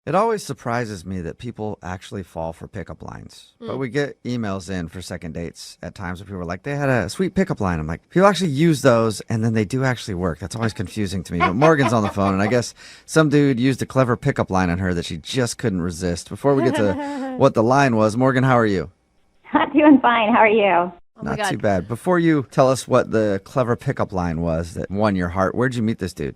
It always surprises me that people actually fall for pickup lines. But we get emails in for second dates at times where people are like, they had a sweet pickup line. I'm like, people actually use those and then they do actually work. That's always confusing to me. But Morgan's on the phone and I guess some dude used a clever pickup line on her that she just couldn't resist. Before we get to what the line was, Morgan, how are you? I'm doing fine. How are you? Oh my Not God. too bad. Before you tell us what the clever pickup line was that won your heart, where'd you meet this dude?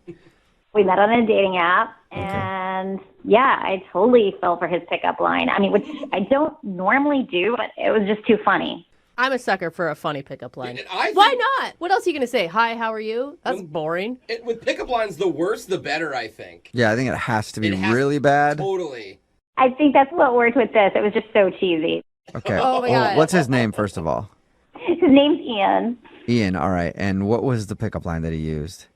We met on a dating app, and yeah, I totally fell for his pickup line. I mean, which I don't normally do, but it was just too funny. I'm a sucker for a funny pickup line. And I Why think not? What else are you going to say? Hi, how are you? That's boring. with pickup lines, the worse the better, I think. Yeah, I think it has to be It has- really bad. Totally. I think that's what worked with this. It was just so cheesy. Okay. Oh my God. What's his name, first of all? His name's Ian. Ian, all right. And what was the pickup line that he used?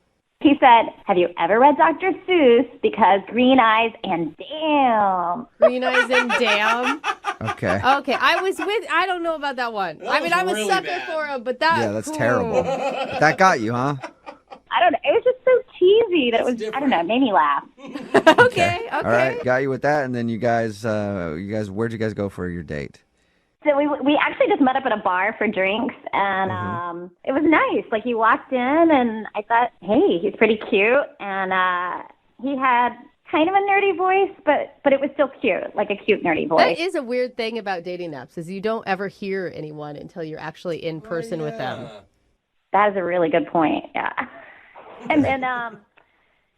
He said, "Have you ever read Dr. Seuss? Because green eyes and damn." Green eyes and damn. Okay. Okay, I don't know about that one. I mean, was I'm a really sucker bad. for him, but that. Yeah, that's terrible. But that got you, huh? I don't know. It was just so cheesy that it was, It's I don't know, it made me laugh. Okay. All right, got you with that. And then you guys, where'd you guys go for your date? So we actually just met up at a bar for drinks, and it was nice. Like, he walked in, and I thought, hey, he's pretty cute, and he had kind of a nerdy voice, but it was still cute, like a cute nerdy voice. That is a weird thing about dating apps is you don't ever hear anyone until you're actually in person with them. That is a really good point. Yeah. And then,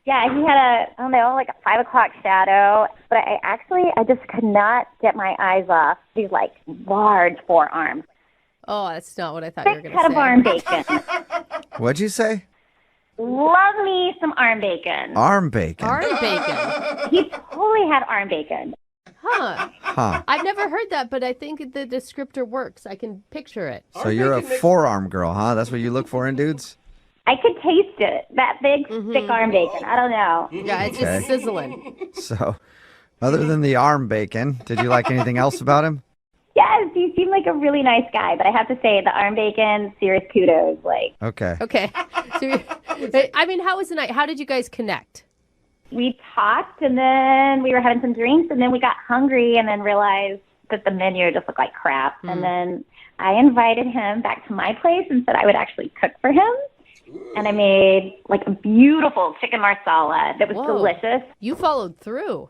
yeah, he had like a 5 o'clock shadow, but I just could not get my eyes off these like large forearms. Oh, that's not what I thought you were Thick going to cut say. of arm bacon. What'd you say? Love me some arm bacon. Arm bacon. Arm bacon. He totally had arm bacon. Huh. Huh. I've never heard that, but I think the descriptor works. I can picture it. So you're a forearm girl, huh? That's what you look for in dudes? I could taste it. That big, thick arm bacon. I don't know. Yeah, it's Okay. just sizzling. So, other than the arm bacon, did you like anything else about him? Yes, he seemed like a really nice guy, but I have to say the arm bacon, serious kudos. Like, Okay. Okay. So, I mean, how was the night? How did you guys connect? we talked, and then we were having some drinks, and then we got hungry, and then realized that the menu just looked like crap. And then I invited him back to my place and said I would actually cook for him. And I made like a beautiful chicken marsala that was Whoa. delicious. You followed through.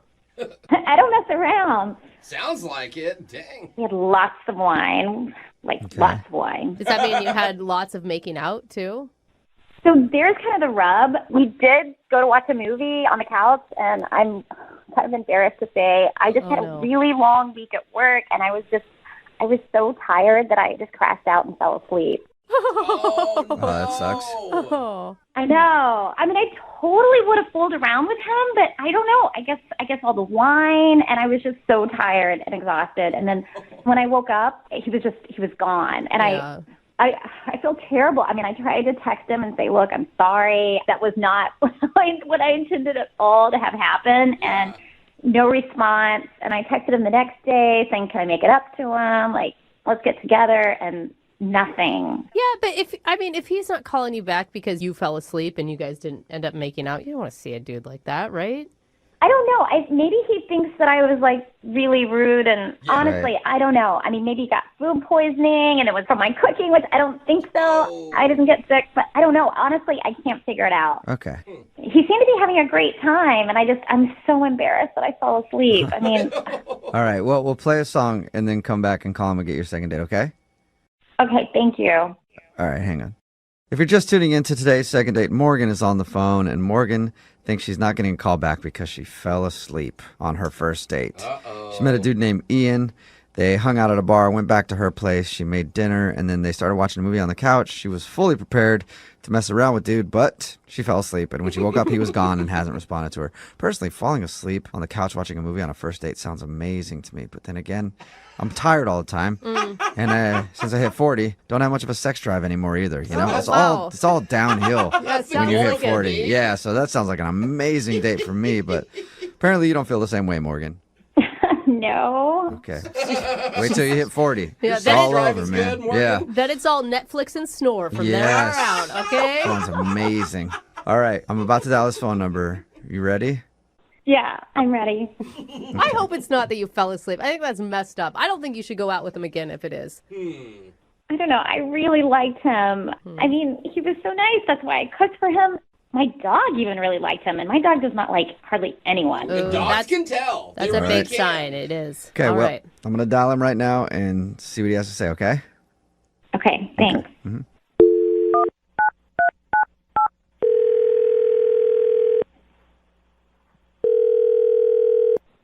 I don't mess around. Sounds like it. Dang. We had lots of wine, lots of wine. Does that mean you had lots of making out too? So there's kind of the rub. We did go to watch a movie on the couch, and I'm kind of embarrassed to say I just had no. a really long week at work, and I was so tired that I just crashed out and fell asleep. Oh, no. that sucks. Oh. I know. I mean, I totally would have fooled around with him, but I don't know. I guess all the wine, and I was just so tired and exhausted. And then when I woke up, he was gone. And Yeah. I feel terrible. I mean, I tried to text him and say, look, I'm sorry. That was not what I intended at all to have happen. And no response. And I texted him the next day saying, can I make it up to him? Like, let's get together. And nothing. Yeah, but if he's not calling you back because you fell asleep and you guys didn't end up making out, you don't want to see a dude like that, right? I don't know. Maybe he thinks that I was like really rude, and honestly, Right. I don't know. I mean, maybe he got food poisoning and it was from my cooking, which I don't think so. I didn't get sick, but I don't know. Honestly, I can't figure it out. Okay. He seemed to be having a great time, and I'm so embarrassed that I fell asleep. I mean, All right. Well, we'll play a song and then come back and call him and get your second date, okay? okay, thank you. All right, hang on. If you're just tuning into today's second date, Morgan is on the phone, and Morgan thinks she's not getting a call back because she fell asleep on her first date. Uh-oh. She met a dude named Ian. They hung out at a bar, went back to her place. She made dinner, and then they started watching a movie on the couch. She was fully prepared to mess around with dude, but she fell asleep. And when she woke up, he was gone and hasn't responded to her. Personally, falling asleep on the couch watching a movie on a first date sounds amazing to me. But then again, I'm tired all the time. And since I hit 40, don't have much of a sex drive anymore either. You know, wow. it's all downhill Yeah, it when sounds you hit like it. 40. Yeah, so that sounds like an amazing date for me. But apparently you don't feel the same way, Morgan. No. Okay. Wait till you hit 40. Yeah, It's that all drive over, is man. good, Morgan. Yeah. Then it's all Netflix and snore from Yes. there on out, okay? Sounds amazing. All right. I'm about to dial his phone number. You ready? Yeah, I'm ready. I hope it's not that you fell asleep. I think that's messed up. I don't think you should go out with him again if it is. I don't know. I really liked him. I mean, he was so nice. That's why I cooked for him. My dog even really liked him, and my dog does not like hardly anyone. The Ooh, dogs can tell. That's They a really big can. sign. It is. Okay, All well, right. I'm going to dial him right now and see what he has to say, okay? Okay, thanks.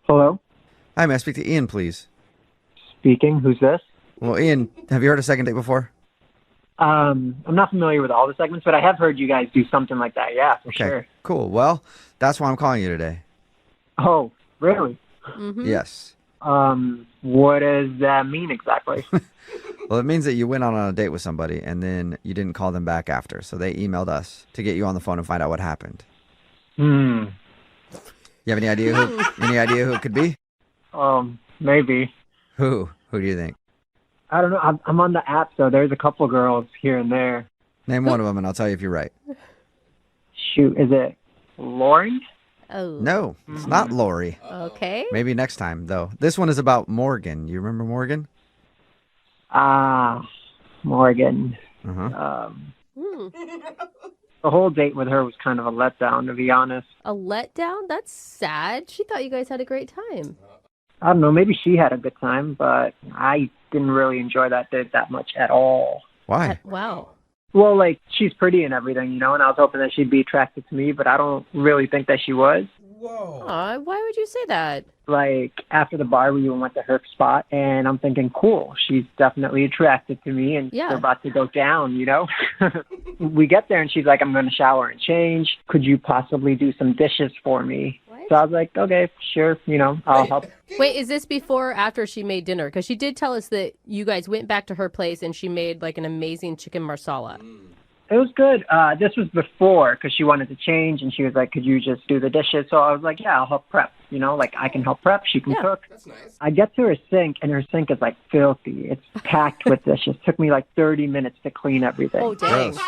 Hello? Hi, may I speak to Ian, please? Speaking. Who's this? Well, Ian, have you heard of Second Date before? I'm not familiar with all the segments, but I have heard you guys do something like that. Yeah, for Okay, sure. cool. Well, that's why I'm calling you today. Oh, really? Yes. What does that mean exactly? Well, it means that you went on a date with somebody and then you didn't call them back after. So they emailed us to get you on the phone and find out what happened. You have any idea who it could be? Maybe. Who? Who do you think? I don't know. I'm on the app, so there's a couple girls here and there. Name one of them and I'll tell you if you're right. Shoot, is it Lauren? Oh. No, it's not Lori. Okay. Maybe next time, though. This one is about Morgan. You remember Morgan? Morgan. Uh-huh. The whole date with her was kind of a letdown, to be honest. A letdown? That's sad. She thought you guys had a great time. I don't know. Maybe she had a good time, but I didn't really enjoy that date that much at all. Why? Wow. Well, like, she's pretty and everything, you know, and I was hoping that she'd be attracted to me, but I don't really think that she was. Whoa. Aw, why would you say that? Like, after the bar, we went to her spot, and I'm thinking, cool, she's definitely attracted to me, and Yeah. we're about to go down, you know? We get there, and she's like, I'm going to shower and change. Could you possibly do some dishes for me? What? So I was like, okay, sure, you know, I'll help. Wait, is this before or after she made dinner? Because she did tell us that you guys went back to her place and she made like an amazing chicken marsala. It was good. This was before, because she wanted to change, and she was like, could you just do the dishes? So I was like, yeah, I'll help prep. You know, like, I can help prep. She can Yeah. cook. That's nice. I get to her sink, and her sink is, like, filthy. It's packed with dishes. Took me, like, 30 minutes to clean everything. Oh, dang. Gross.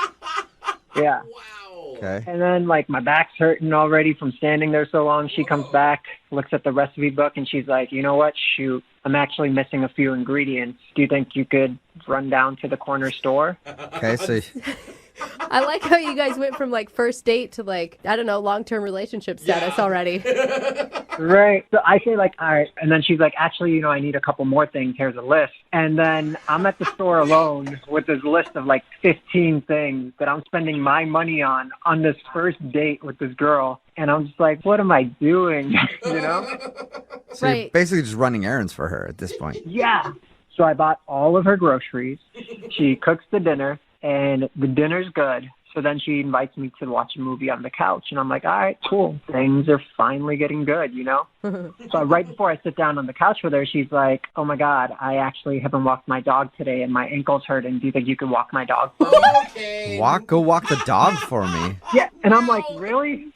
Yeah. Wow. Okay. And then, like, my back's hurting already from standing there so long. She comes back, looks at the recipe book, and she's like, you know what? Shoot, I'm actually missing a few ingredients. Do you think you could run down to the corner store? Okay, so I like how you guys went from like first date to like, I don't know, long-term relationship status Yeah. already. Right. So I say, like, all right. And then she's like, actually, you know, I need a couple more things. Here's a list. And then I'm at the store alone with this list of like 15 things that I'm spending my money on this first date with this girl. And I'm just like, what am I doing? You know? So you're Right. basically just running errands for her at this point. Yeah. So I bought all of her groceries. She cooks the dinner, and the dinner's good. So then she invites me to watch a movie on the couch. And I'm like, all right, cool. Things are finally getting good, you know? So right before I sit down on the couch with her, she's like, oh, my God, I actually haven't walked my dog today, and my ankle's hurting. Do you think you could walk my dog for me? Okay. Go walk the dog for me. Yeah. And I'm like, really?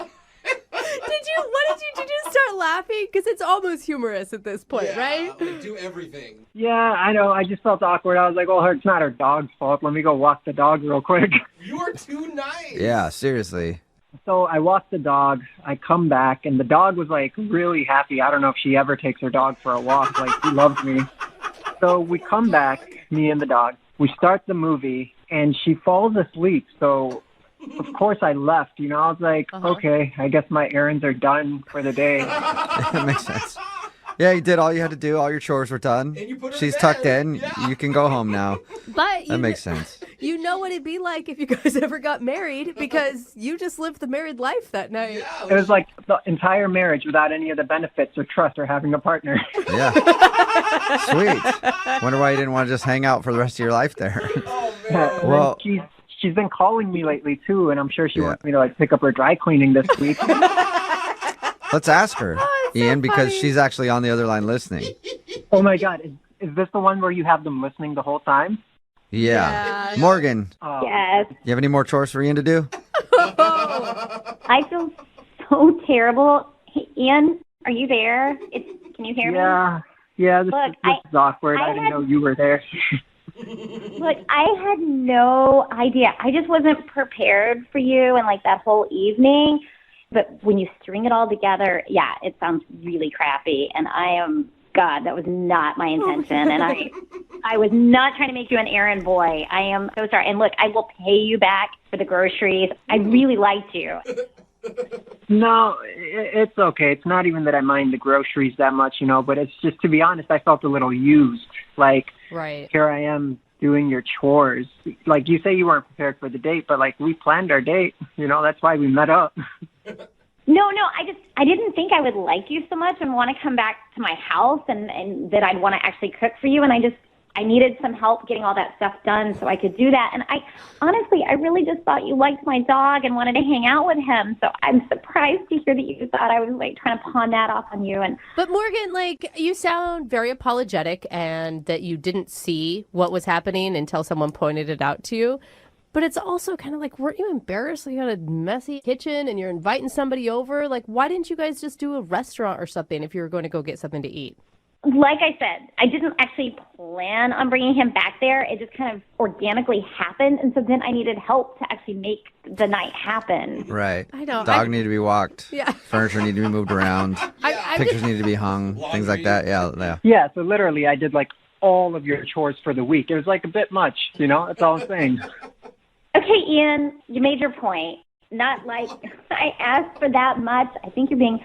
What did you just start laughing? Because it's almost humorous at this point, Yeah, right? like, do everything. Yeah, I know. I just felt awkward. I was like, well, it's not her dog's fault. Let me go walk the dog real quick. You are too nice. Yeah, seriously. So I walk the dog. I come back, and the dog was, like, really happy. I don't know if she ever takes her dog for a walk. Like, she loves me. So we come back, me and the dog. We start the movie, and she falls asleep. So, of course, I left. You know, I was like, okay, I guess my errands are done for the day. That makes sense. Yeah, you did all you had to do. All your chores were done. And you put her She's to tucked bed. in. Yeah. You can go home now. But That makes sense. You know what it'd be like if you guys ever got married because you just lived the married life that night. Yeah, It was like the entire marriage without any of the benefits or trust or having a partner. Yeah. Sweet. Wonder why you didn't want to just hang out for the rest of your life there. Oh, man. And then Well- she's been calling me lately too, and I'm sure she Yeah. wants me to like pick up her dry cleaning this week. Let's ask her, it's so Ian, because funny. she's actually on the other line listening. Oh my God, is this the one where you have them listening the whole time? Yeah. Yeah. Morgan, Oh. Yes. you have any more chores for Ian to do? I feel so terrible. Hey, Ian, are you there? Can you hear me? Yeah. This Look, is awkward. I I didn't had- know you were there. Look, I had no idea. I just wasn't prepared for you and like that whole evening. But when you string it all together, yeah, it sounds really crappy. And God, that was not my intention. And I was not trying to make you an errand boy. I am so sorry. And look, I will pay you back for the groceries. I really liked you. No, it's okay. It's not even that I mind the groceries that much, but it's just, to be honest, I felt a little used. Like, Right. here I am doing your chores. Like, you say you weren't prepared for the date, but, like, we planned our date. That's why we met up. No, I didn't think I would like you so much and want to come back to my house and that I'd want to actually cook for you. And I needed some help getting all that stuff done so I could do that. And honestly, I really just thought you liked my dog and wanted to hang out with him. So I'm surprised to hear that you thought I was like trying to pawn that off on you. But Morgan, like, you sound very apologetic and that you didn't see what was happening until someone pointed it out to you. But it's also kind of like, weren't you embarrassed? You got a messy kitchen and you're inviting somebody over. Like, why didn't you guys just do a restaurant or something if you were going to go get something to eat? Like I said, I didn't actually plan on bringing him back there. It just kind of organically happened. And so then I needed help to actually make the night happen. Right. I know. Dog need to be walked. Yeah. Furniture need to be moved around. Pictures need to be hung. Things like that. Yeah. Yeah, so literally I did, like, all of your chores for the week. It was, like, a bit much, That's all I'm saying. Okay, Ian, you made your point. Not like I asked for that much. I think you're being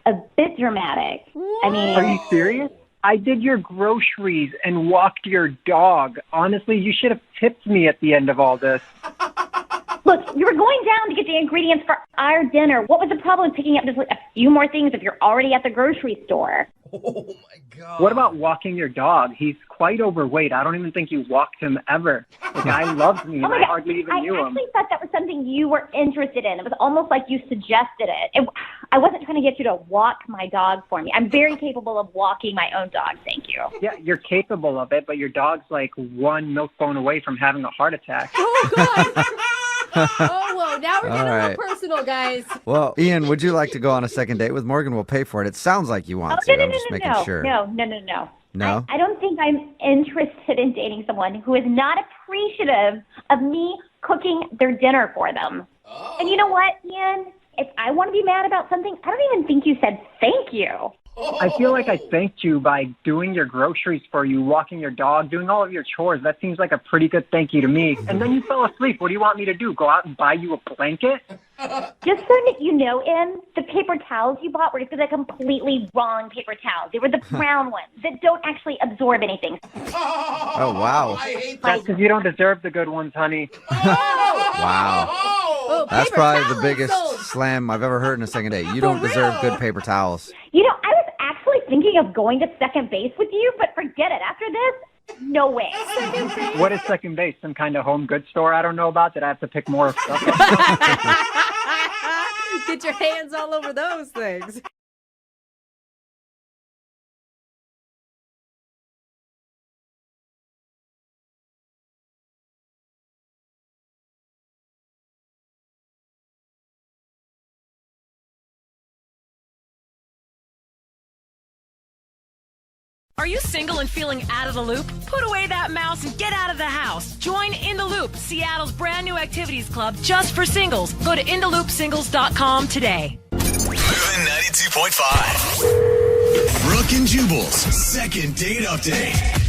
a bit dramatic. I mean, Are you serious? I did your groceries and walked your dog. Honestly, you should have tipped me at the end of all this. look, you were going down to get the ingredients for our dinner. What was the problem with picking up just like a few more things if you're already at the grocery store? Oh, my God. What about walking your dog? He's quite overweight. I don't even think you walked him ever. The guy loves me, and I hardly even knew him. I actually thought that was something you were interested in. It was almost like you suggested it. I wasn't trying to get you to walk my dog for me. I'm very capable of walking my own dog, thank you. Yeah, you're capable of it, but your dog's like one milk bone away from having a heart attack. Oh, God. Oh, whoa. Now we're getting All a right. little personal, guys. Well, Ian, would you like to go on a second date with Morgan? We'll pay for it. It sounds like you want to. I'm just making sure. No. No? I don't think I'm interested in dating someone who is not appreciative of me cooking their dinner for them. Oh. And you know what, Ian? If I want to be mad about something, I don't even think you said thank you. I feel like I thanked you by doing your groceries for you, walking your dog, doing all of your chores. That seems like a pretty good thank you to me. And then you fell asleep. What do you want me to do? Go out and buy you a blanket? Just so that you know, Ian, the paper towels you bought were the completely wrong paper towels. They were the brown ones that don't actually absorb anything. Oh, wow. I hate That's that. because you don't deserve the good ones, honey. Wow. Oh, That's paper probably towel the biggest sold. slam I've ever heard in a second date. You don't deserve good paper towels. You know, I was actually thinking of going to second base with you, but forget it. After this, no way. What is second base? Some kind of home goods store I don't know about that I have to pick more stuff up? Get your hands all over those things. Are you single and feeling out of the loop? Put away that mouse and get out of the house. Join In the Loop, Seattle's brand new activities club just for singles. Go to intheloopsingles.com today. Moving 92.5. Brooke and Jubal's second date update.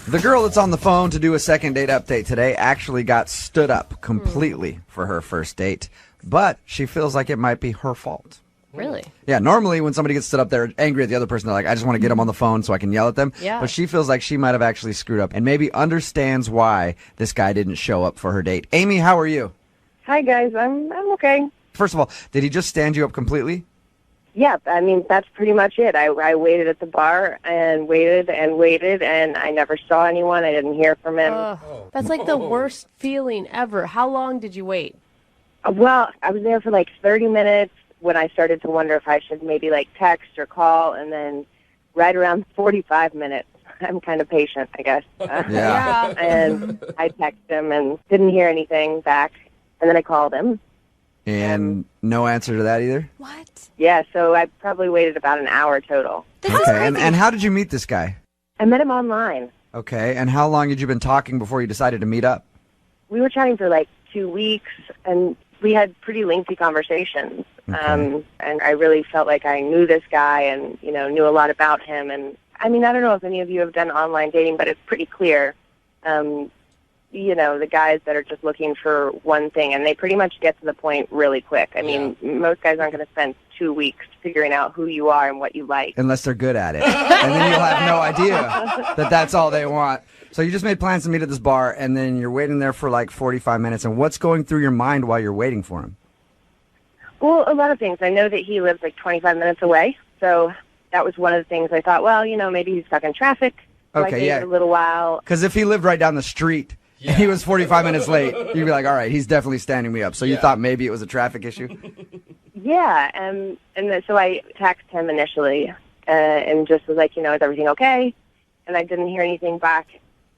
The girl that's on the phone to do a second date update today actually got stood up completely for her first date, but she feels like it might be her fault. Really? Yeah, normally when somebody gets stood up, they're angry at the other person. They're like, I just want to get them on the phone so I can yell at them. Yeah. But she feels like she might have actually screwed up and maybe understands why this guy didn't show up for her date. Amy, how are you? Hi, guys. I'm okay. First of all, did he just stand you up completely? Yeah, I mean, that's pretty much it. I waited at the bar and waited, and I never saw anyone. I didn't hear from him. That's like the worst feeling ever. How long did you wait? Well, I was there for like 30 minutes when I started to wonder if I should maybe like text or call, and then right around 45 minutes, I'm kind of patient, I guess. Yeah. And I texted him and didn't hear anything back, and then I called him. And no answer to that either? What? Yeah, so I probably waited about an hour total. This is Okay, crazy. and how did you meet this guy? I met him online. Okay, and how long had you been talking before you decided to meet up? We were chatting for like 2 weeks, and we had pretty lengthy conversations. And I really felt like I knew this guy and, knew a lot about him. And, I don't know if any of you have done online dating, but it's pretty clear, the guys that are just looking for one thing, and they pretty much get to the point really quick. Most guys aren't going to spend 2 weeks figuring out who you are and what you like. Unless they're good at it. And then you'll have no idea that that's all they want. So you just made plans to meet at this bar, and then you're waiting there for like 45 minutes. And what's going through your mind while you're waiting for him? Well, a lot of things. I know that he lives like 25 minutes away, so that was one of the things I thought, well, maybe he's stuck in traffic. So I waited a little while. Because if he lived right down the street and he was 45 minutes late, you'd be like, all right, he's definitely standing me up. So you thought maybe it was a traffic issue? Yeah, so I texted him initially and just was like, is everything okay? And I didn't hear anything back.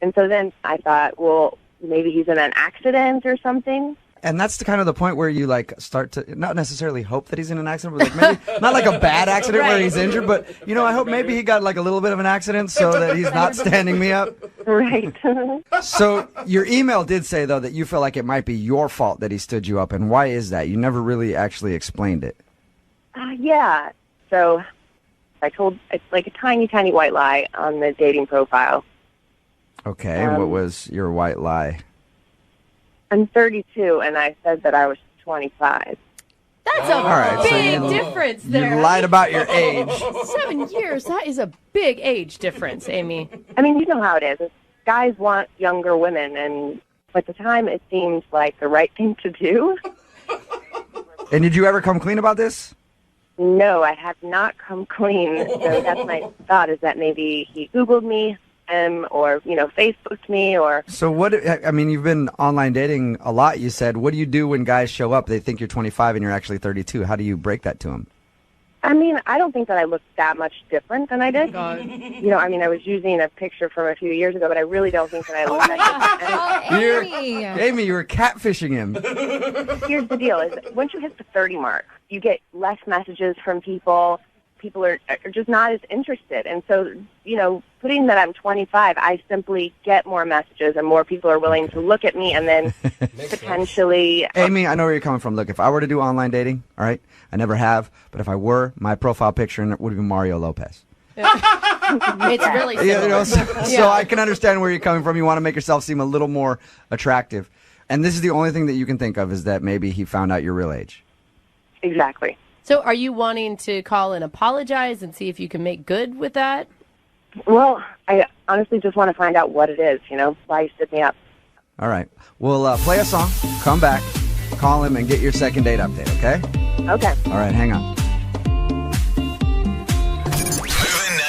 And so then I thought, well, maybe he's in an accident or something. And that's the kind of the point where you like start to not necessarily hope that he's in an accident, but like maybe not like a bad accident where he's injured, but I hope maybe he got like a little bit of an accident so that he's not standing me up. Right. So your email did say though that you feel like it might be your fault that he stood you up, and why is that? You never really actually explained it. Yeah. So I told it's like a tiny, tiny white lie on the dating profile. Okay, what was your white lie? I'm 32, and I said that I was 25. That's a big difference there. You lied about your age. 7 years, that is a big age difference, Amy. You know how it is. Guys want younger women, and at the time it seemed like the right thing to do. And did you ever come clean about this? No, I have not come clean. So that's my thought, is that maybe he Googled me. Or Facebooked me, or so what? You've been online dating a lot. You said, what do you do when guys show up? They think you're 25 and you're actually 32. How do you break that to them? I don't think that I look that much different than I did. I was using a picture from a few years ago, but I really don't think that I look that different. Amy, you were catfishing him. Here's the deal: is once you hit the 30 mark, you get less messages from people. People are just not as interested. And so, putting that I'm 25, I simply get more messages and more people are willing to look at me and then potentially... Amy, I know where you're coming from. Look, if I were to do online dating, all right, I never have, but if I were, my profile picture would be Mario Lopez. It's really similar. So I can understand where you're coming from. You want to make yourself seem a little more attractive. And this is the only thing that you can think of, is that maybe he found out your real age. Exactly. So are you wanting to call and apologize and see if you can make good with that? Well, I honestly just want to find out what it is, why he stood me up. All right. We'll play a song, come back, call him, and get your second date update, okay? Okay. All right, hang on. Moving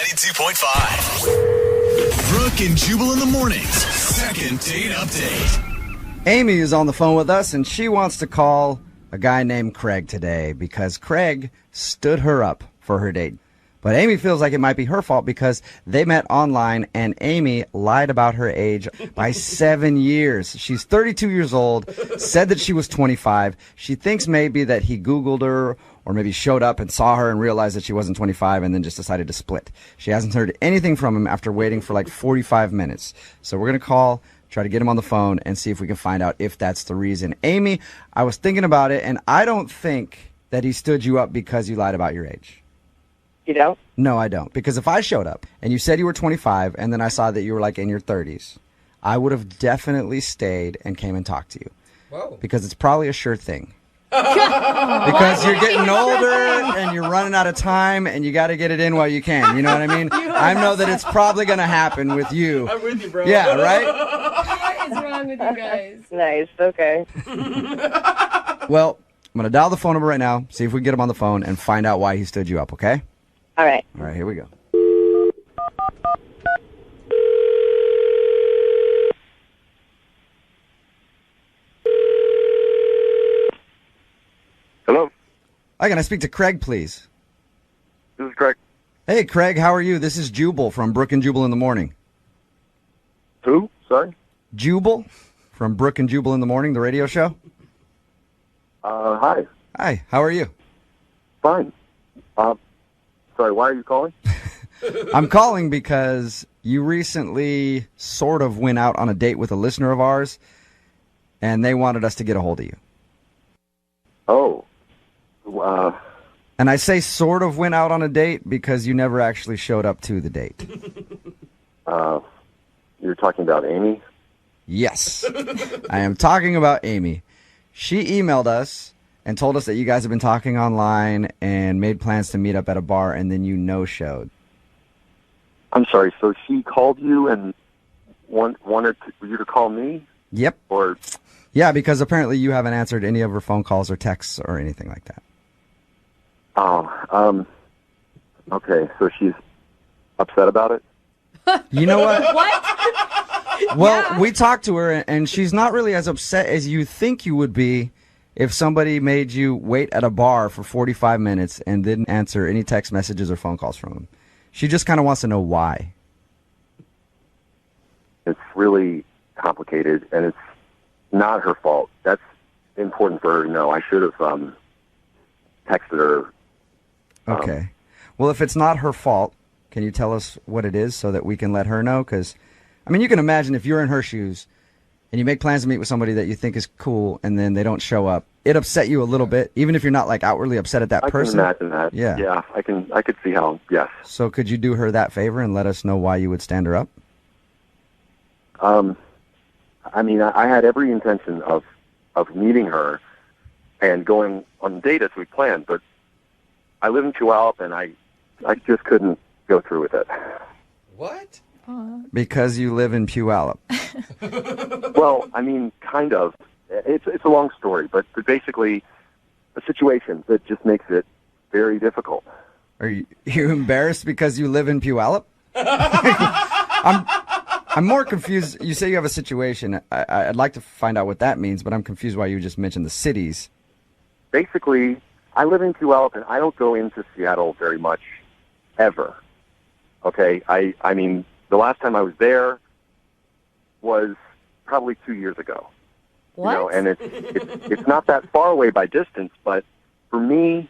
92.5. Brooke and Jubal in the mornings. Second date update. Amy is on the phone with us, and she wants to call a guy named Craig today because Craig stood her up for her date. But Amy feels like it might be her fault because they met online and Amy lied about her age by 7 years. She's 32 years old, said that she was 25. She thinks maybe that he Googled her or maybe showed up and saw her and realized that she wasn't 25 and then just decided to split. She hasn't heard anything from him after waiting for like 45 minutes. So we're going to call, try to get him on the phone and see if we can find out if that's the reason. Amy, I was thinking about it, and I don't think that he stood you up because you lied about your age. You don't? No, I don't. Because if I showed up and you said you were 25 and then I saw that you were like in your 30s, I would have definitely stayed and came and talked to you. Whoa. Because it's probably a sure thing. Because you're getting older and you're running out of time and you got to get it in while you can. You know what I mean? I know that it's probably going to happen with you. I'm with you, bro. Yeah, right? What is wrong with you guys? Nice. Okay. Well, I'm going to dial the phone number right now, see if we can get him on the phone and find out why he stood you up, okay? All right. All right, here we go. Hello, Hi, can I speak to Craig, please? this is Craig. Hey, Craig, how are you? This is Jubal from Brooke and Jubal in the Morning. Who? Sorry. Jubal from Brooke and Jubal in the Morning, the radio show. Hi. Hi, how are you? Fine. Sorry, why are you calling? I'm calling because you recently sort of went out on a date with a listener of ours, and they wanted us to get a hold of you. Oh, And I say sort of went out on a date because you never actually showed up to the date. You're talking about Amy? Yes. I am talking about Amy. She emailed us and told us that you guys have been talking online and made plans to meet up at a bar, and then you no-showed. I'm sorry, so she called you and wanted you to call me? Yep. Or Yeah, because apparently you haven't answered any of her phone calls or texts or anything like that. Okay, so she's upset about it? You know what? What? Well, we talked to her, and she's not really as upset as you think you would be if somebody made you wait at a bar for 45 minutes and didn't answer any text messages or phone calls from them. She just kind of wants to know why. It's really complicated, and it's not her fault. That's important for her to know. I should have texted her. Okay. Well, if it's not her fault, can you tell us what it is so that we can let her know? Because, I mean, you can imagine if you're in her shoes and you make plans to meet with somebody that you think is cool and then they don't show up, it upset you a little bit, even if you're not like outwardly upset at that person. I can imagine that. Yeah. I could see how, yes. So could you do her that favor and let us know why you would stand her up? I mean, I had every intention of meeting her and going on the date as we planned, but I live in Puyallup, and I just couldn't go through with it. What? Because you live in Puyallup. Well, I mean, kind of. It's a long story, but basically a situation that just makes it very difficult. Are you embarrassed because you live in Puyallup? I'm more confused. You say you have a situation. I'd like to find out what that means, but I'm confused why you just mentioned the cities. Basically, I live in Puyallup, and I don't go into Seattle very much, ever. Okay? I mean, the last time I was there was probably 2 years ago. What? You know, and it's not that far away by distance, but for me,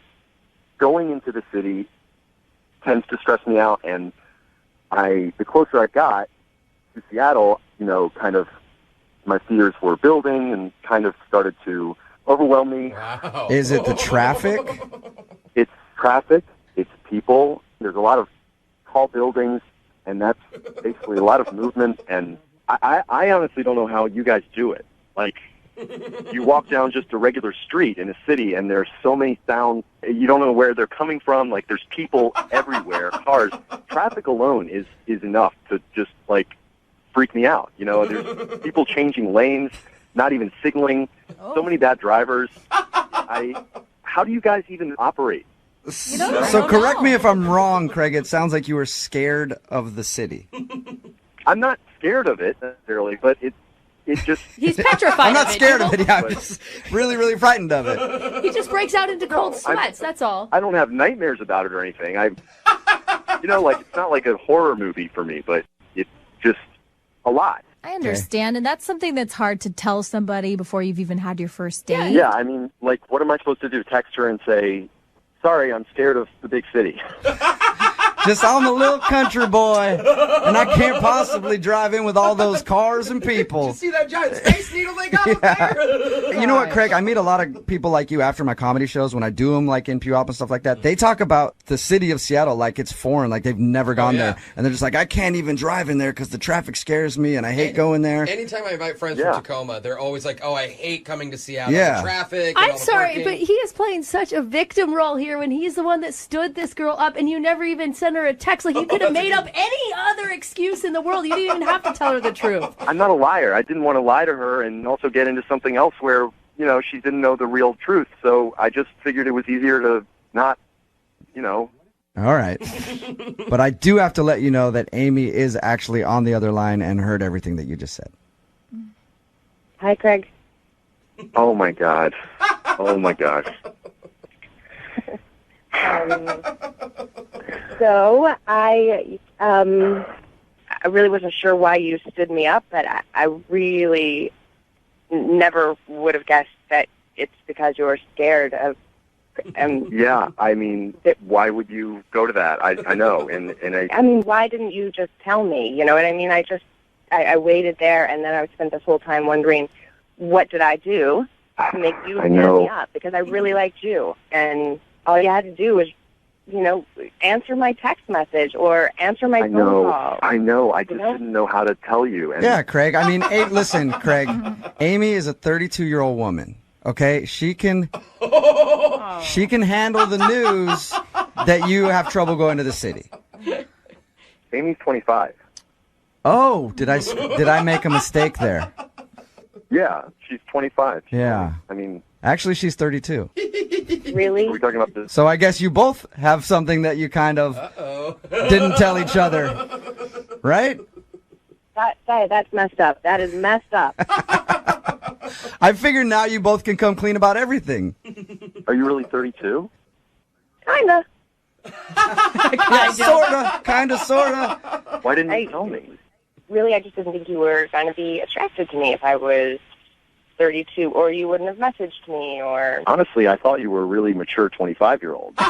going into the city tends to stress me out, and the closer I got to Seattle, you know, kind of my fears were building and kind of started to overwhelm me. Wow. Is it the traffic? It's traffic, it's people, there's a lot of tall buildings, and that's basically a lot of movement, and I honestly don't know how you guys do it. Like, you walk down just a regular street in a city, and there's so many sounds, you don't know where they're coming from, like there's people everywhere, cars. Traffic alone is enough to just, like, freak me out. You know, there's people changing lanes, not even signaling, so many bad drivers. How do you guys even operate? So correct me if I'm wrong, Craig. It sounds like you were scared of the city. I'm not scared of it necessarily, but it just... He's petrified. I'm not of it, scared of Jubal. it. Yeah, I'm just really, really frightened of it. He just breaks out into cold sweats. That's all. I don't have nightmares about it or anything. You know, like, it's not like a horror movie for me, but it's just a lot. I understand, and that's something that's hard to tell somebody before you've even had your first date. Yeah, I mean, like, what am I supposed to do? Text her and say, sorry, I'm scared of the big city. Just I'm a little country boy, and I can't possibly drive in with all those cars and people. Did you see that giant space needle they got up there? You know what, Craig? I meet a lot of people like you after my comedy shows when I do them, like in Puyallup and stuff like that. They talk about the city of Seattle like it's foreign, like they've never gone there, and they're just like, I can't even drive in there because the traffic scares me, and I hate going there. Anytime I invite friends from Tacoma, they're always like, "Oh, I hate coming to Seattle. Yeah. The traffic." And I'm all the sorry, parking." but he is playing such a victim role here when he's the one that stood this girl up, and you never even sent her a text. Like, you could have made up any other excuse in the world. You didn't even have to tell her the truth. I'm not a liar. I didn't want to lie to her and also get into something else where, you know, she didn't know the real truth. So I just figured it was easier to not, you know. All right. But I do have to let you know that Amy is actually on the other line and heard everything that you just said. Hi, Craig. Oh, my God. Oh, my gosh. So I really wasn't sure why you stood me up, but I really never would have guessed that it's because you were scared of. Yeah, I mean, why would you go to that? I know, and I mean, why didn't you just tell me? You know what I mean? I waited there, and then I spent this whole time wondering, what did I do to make you I stand know. me up because I really liked you. And all you had to do was, answer my text message or answer my phone call. I know. I just didn't know how to tell you. And Yeah, Craig. I mean, listen, Craig. Amy is a 32-year-old woman. Okay, she can handle the news that you have trouble going to the city. Amy's 25. Oh, did I make a mistake there? Yeah, she's 25. Yeah. I mean, Actually, she's 32. Really? are we talking about this? So I guess you both have something that you kind of didn't tell each other, right? That's messed up. That is messed up. I figure now you both can come clean about everything. Are you really 32? Kinda. Kinda, sorta. Why didn't you tell me? Really, I just didn't think you were going to be attracted to me if I was 32, or you wouldn't have messaged me, or... Honestly, I thought you were a really mature 25-year-old. But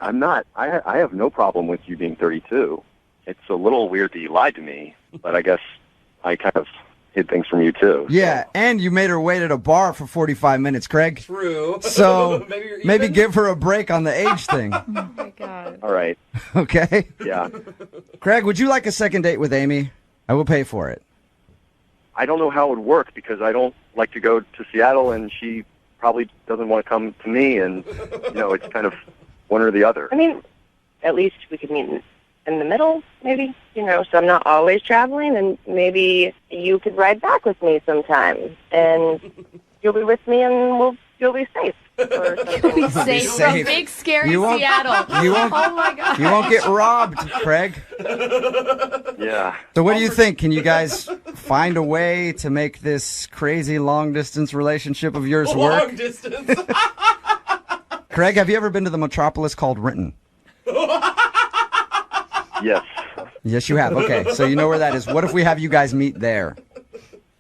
I'm not. I have no problem with you being 32. It's a little weird that you lied to me, but I guess I kind of hid things from you, too. Yeah, and you made her wait at a bar for 45 minutes, Craig. True. So maybe maybe give her a break on the age thing. Oh my God. All right. Okay? Yeah. Craig, would you like a second date with Amy? I will pay for it. I don't know how it would work because I don't like to go to Seattle, and she probably doesn't want to come to me, and, it's kind of one or the other. I mean, at least we could meet in the middle, maybe, so I'm not always traveling, and maybe you could ride back with me sometime, and you'll be with me, and you'll be safe. Or You'll be safe from safe. big, scary You won't- Seattle. you won't- Oh my God. You won't get robbed, Craig. Yeah. So what do you think? Can you guys find a way to make this crazy long-distance relationship of yours work? Long distance. Craig, have you ever been to the metropolis called Renton? Yes. Yes, you have. Okay, so you know where that is. What if we have you guys meet there?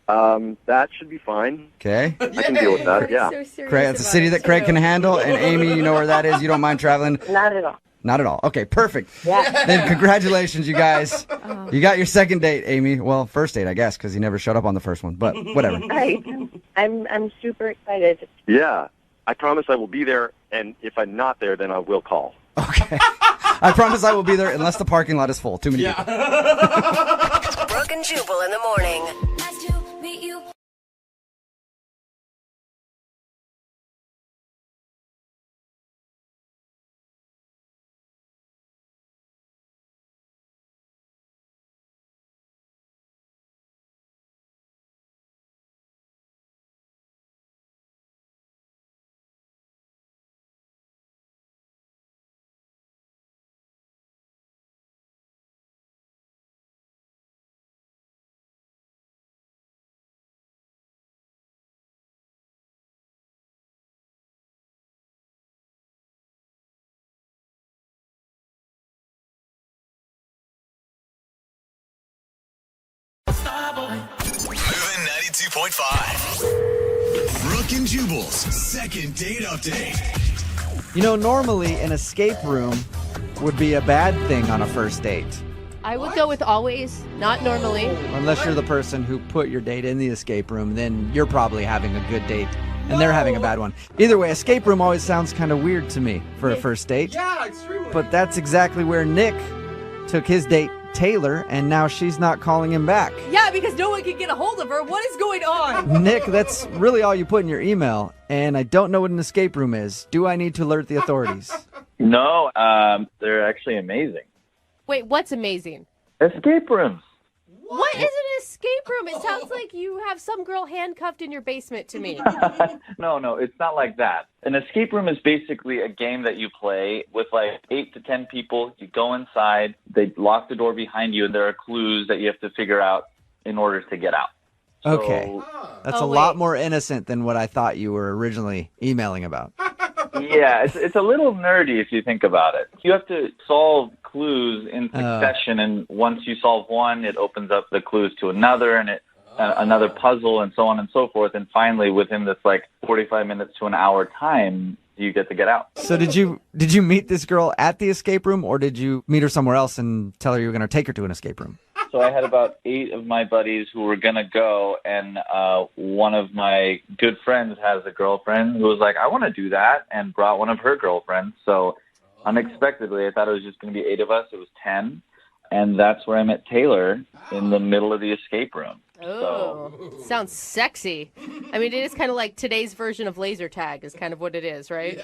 That should be fine. Okay. I can deal with that, yeah. So serious Craig, it's a about city it, that Craig too. can handle. And Amy, you know where that is. You don't mind traveling? Not at all. Not at all. Okay, perfect. Yeah. Then congratulations, you guys. You got your second date, Amy. Well, first date, I guess, because you never showed up on the first one. But whatever. Right. I'm super excited. Yeah. I promise I will be there, and if I'm not there, then I will call. Okay. I promise I will be there unless the parking lot is full. Too many people. Brooke and Jubal in the morning. Moving 92.5. Brooke and Jubal's second date update. Normally an escape room would be a bad thing on a first date. I would go with always, not normally. Unless you're the person who put your date in the escape room, then you're probably having a good date and they're having a bad one. Either way, escape room always sounds kind of weird to me for a first date. Yeah, extremely. But that's exactly where Nick took his date, Taylor, and now she's not calling him back. Yeah, because no one can get a hold of her. What is going on? Nick, that's really all you put in your email, and I don't know what an escape room is. Do I need to alert the authorities? No, they're actually amazing. Wait, what's amazing? Escape rooms. What is an escape room? It sounds like you have some girl handcuffed in your basement to me. No, it's not like that. An escape room is basically a game that you play with like 8 to 10 people. You go inside, they lock the door behind you, and there are clues that you have to figure out in order to get out. Okay. That's a lot more innocent than what I thought you were originally emailing about. Yeah, it's a little nerdy if you think about it. You have to solve clues in succession, and once you solve one, it opens up the clues to another, and another puzzle, and so on and so forth. And finally, within this 45 minutes to an hour time, you get to get out. So did you meet this girl at the escape room, or did you meet her somewhere else and tell her you were going to take her to an escape room? So I had about 8 of my buddies who were going to go, and one of my good friends has a girlfriend who was like, I want to do that, and brought one of her girlfriends. So unexpectedly, I thought it was just going to be 8 of us. It was 10, and that's where I met Taylor in the middle of the escape room. Oh, sounds sexy. I mean, it is kind of like today's version of laser tag is kind of what it is, right?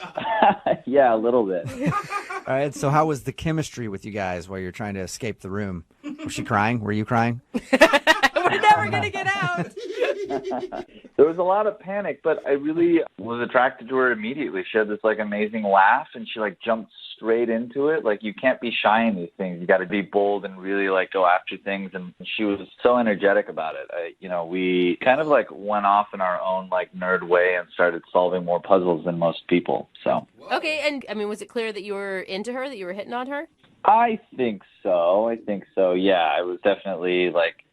Yeah, a little bit. All right, so how was the chemistry with you guys while you're trying to escape the room? Was she crying? Were you crying? We're never going to get out. There was a lot of panic, but I really was attracted to her immediately. She had this like amazing laugh, and she like jumped straight into it. Like, you can't be shy in these things. You got to be bold and really like go after things. And she was so energetic about it. We kind of like went off in our own like nerd way and started solving more puzzles than most people. So okay, and I mean, was it clear that you were into her, that you were hitting on her? I think so. Yeah, I was definitely like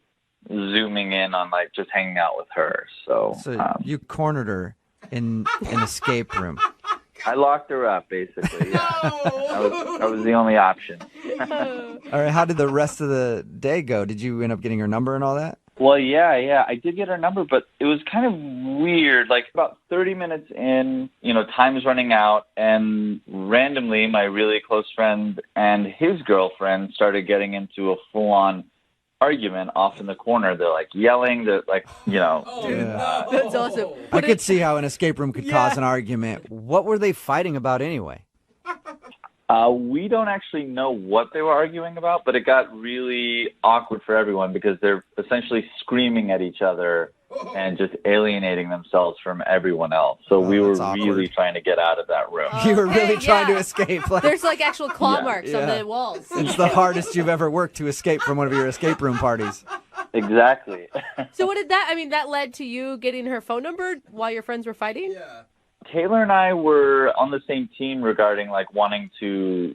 zooming in on like just hanging out with her. So you cornered her in an escape room. I locked her up, basically. Yeah. I was the only option. All right, how did the rest of the day go? Did you end up getting her number and all that? Well, yeah, I did get her number, but it was kind of weird. Like about 30 minutes in, time is running out, and randomly my really close friend and his girlfriend started getting into a full-on argument off in the corner. They're like yelling, that's awesome. I could see how an escape room could cause an argument. What were they fighting about anyway? We don't actually know what they were arguing about, but it got really awkward for everyone because they're essentially screaming at each other and just alienating themselves from everyone else. So we were really trying to get out of that room. You were really trying to escape. There's like actual claw marks on the walls. It's the hardest you've ever worked to escape from one of your escape room parties. Exactly. So what did that led to you getting her phone number while your friends were fighting? Yeah. Taylor and I were on the same team regarding like wanting to,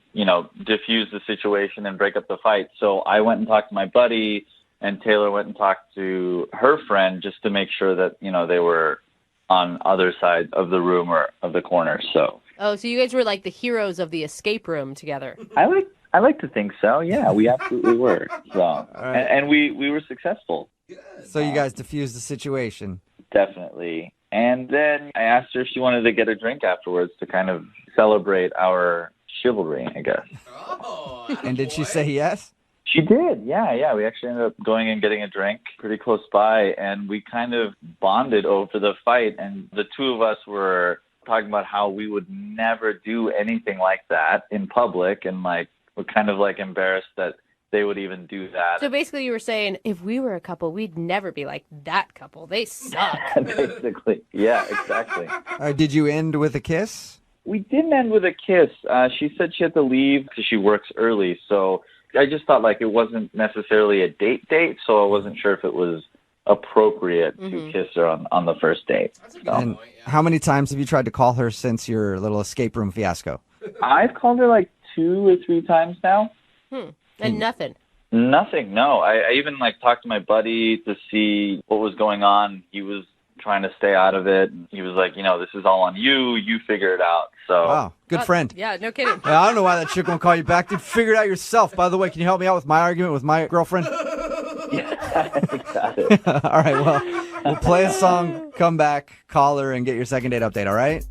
diffuse the situation and break up the fight. So I went and talked to my buddy, and Taylor went and talked to her friend just to make sure that, they were on other side of the room or of the corner. So. Oh, so you guys were like the heroes of the escape room together. I like to think so. Yeah, we absolutely were. So, and we were successful. So you guys diffused the situation. Definitely. And then I asked her if she wanted to get a drink afterwards to kind of celebrate our chivalry, I guess. And did she say yes? She did, yeah. We actually ended up going and getting a drink pretty close by, and we kind of bonded over the fight. And the two of us were talking about how we would never do anything like that in public, and like we're kind of like embarrassed that they would even do that. So basically you were saying, if we were a couple, we'd never be like that couple. They suck. Basically. Yeah, exactly. All right, did you end with a kiss? We didn't end with a kiss. She said she had to leave because she works early. So I just thought like it wasn't necessarily a date, so I wasn't sure if it was appropriate to kiss her on the first date. So. And how many times have you tried to call her since your little escape room fiasco? I've called her like 2 or 3 times now. And nothing. Nothing, no. I even like talked to my buddy to see what was going on. He was trying to stay out of it. He was like, this is all on you. You figure it out. So wow, good friend. Yeah, no kidding. Yeah, I don't know why that chick won't call you back. Dude, figure it out yourself. By the way, can you help me out with my argument with my girlfriend? Yeah, got it. All right, well, we'll play a song, come back, call her, and get your second date update, all right?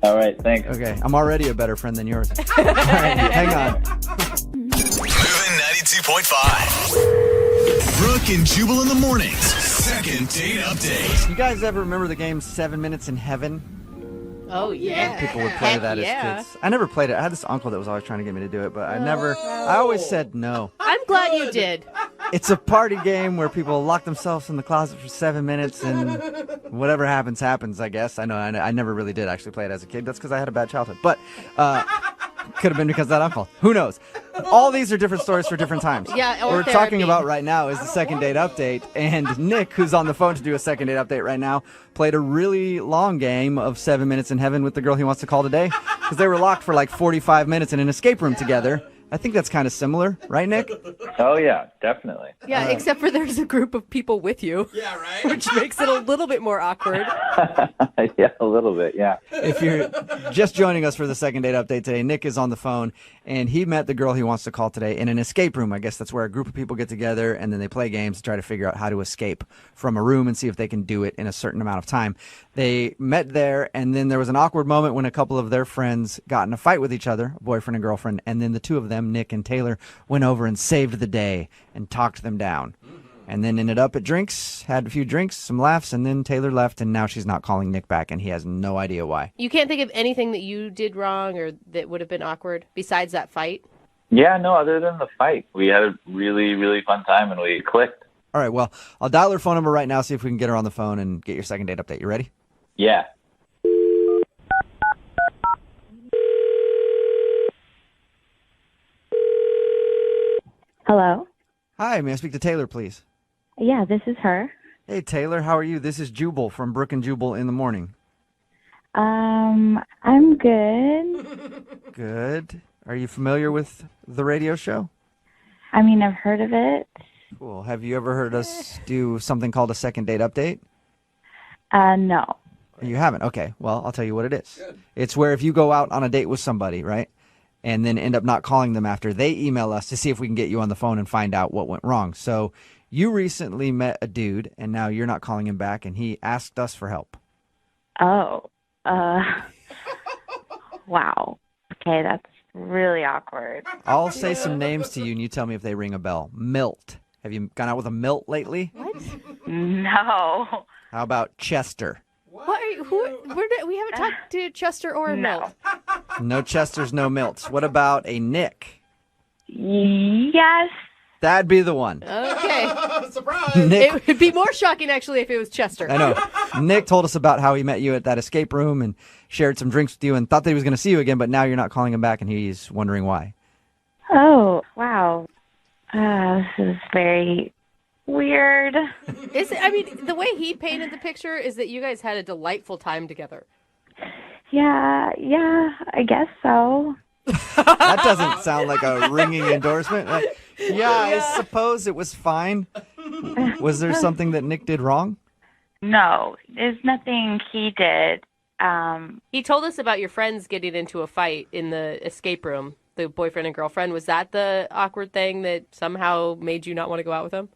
All right, thanks. Okay, I'm already a better friend than yours. All right, hang on. Moving 92.5. Brooke and Jubal in the mornings. Second date update. You guys ever remember the game 7 Minutes in Heaven? Oh, yeah. People would play that as kids. I never played it. I had this uncle that was always trying to get me to do it, but I always said no. I'm glad you did. It's a party game where people lock themselves in the closet for 7 minutes and whatever happens, happens, I guess. I know I never really did actually play it as a kid. That's because I had a bad childhood. But could have been because of that uncle. Who knows? All these are different stories for different times. Yeah, what we're talking about right now is the second date update. And Nick, who's on the phone to do a second date update right now, played a really long game of 7 Minutes in Heaven with the girl he wants to call today because they were locked for like 45 minutes in an escape room together. I think that's kind of similar, right, Nick? Oh, yeah, definitely. Yeah, except for there's a group of people with you. Yeah, right? Which makes it a little bit more awkward. Yeah, a little bit, yeah. If you're just joining us for the second date update today, Nick is on the phone, and he met the girl he wants to call today in an escape room. I guess that's where a group of people get together, and then they play games to try to figure out how to escape from a room and see if they can do it in a certain amount of time. They met there, and then there was an awkward moment when a couple of their friends got in a fight with each other, a boyfriend and girlfriend, and then the two of them, Nick and Taylor, went over and saved the day and talked them down. And then ended up at drinks, had a few drinks, some laughs, and then Taylor left, and now she's not calling Nick back, and he has no idea why. You can't think of anything that you did wrong or that would have been awkward besides that fight? Yeah, no, other than the fight. We had a really, really fun time, and we clicked. All right, well, I'll dial her phone number right now, see if we can get her on the phone and get your second date update. You ready? Yeah. Hello? Hi, may I speak to Taylor, please? Yeah, this is her. Hey, Taylor, how are you? This is Jubal from Brooke and Jubal in the morning. I'm good. Good. Are you familiar with the radio show? I mean, I've heard of it. Cool. Have you ever heard us do something called a second date update? No. You haven't? Okay. Well, I'll tell you what it is. It's where if you go out on a date with somebody, right, and then end up not calling them after, they email us to see if we can get you on the phone and find out what went wrong. So you recently met a dude, and now you're not calling him back, and he asked us for help. Oh. Wow. Okay, that's really awkward. I'll say some names to you, and you tell me if they ring a bell. Milt. Have you gone out with a Milt lately? What? No. How about Chester? What are you, we haven't talked to Chester or Milt. No Chesters, no Milts. What about a Nick? Yes. That'd be the one. Okay. Surprise! Nick, It would be more shocking, actually, if it was Chester. I know. Nick told us about how he met you at that escape room and shared some drinks with you and thought that he was going to see you again, but now you're not calling him back, and he's wondering why. Oh, wow. This is very weird. I mean, the way he painted the picture is that you guys had a delightful time together. Yeah, I guess so. That doesn't sound like a ringing endorsement. Yeah, I suppose it was fine. Was there something that Nick did wrong? No, there's nothing he did. He told us about your friends getting into a fight in the escape room, the boyfriend and girlfriend. Was that the awkward thing that somehow made you not want to go out with him?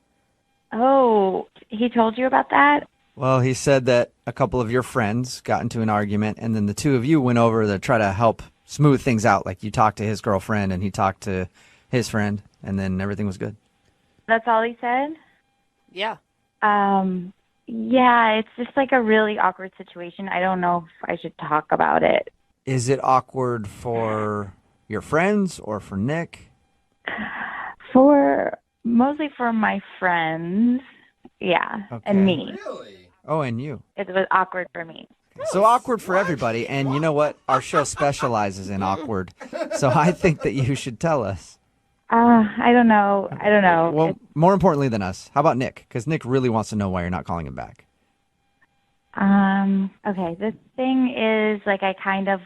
Oh, he told you about that? Well, he said that a couple of your friends got into an argument, and then the two of you went over to try to help smooth things out. Like you talked to his girlfriend, and he talked to his friend, and then everything was good. That's all he said? Yeah. Yeah, it's just like a really awkward situation. I don't know if I should talk about it. Is it awkward for your friends or for Nick? Mostly for my friends, yeah, Okay. and me. Really? Oh, and you. It was awkward for me. So awkward for everybody, and you know what? Our show specializes in awkward, so I think that you should tell us. I don't know. Well, more importantly than us, how about Nick? Because Nick really wants to know why you're not calling him back. Okay, the thing is, like, I kind of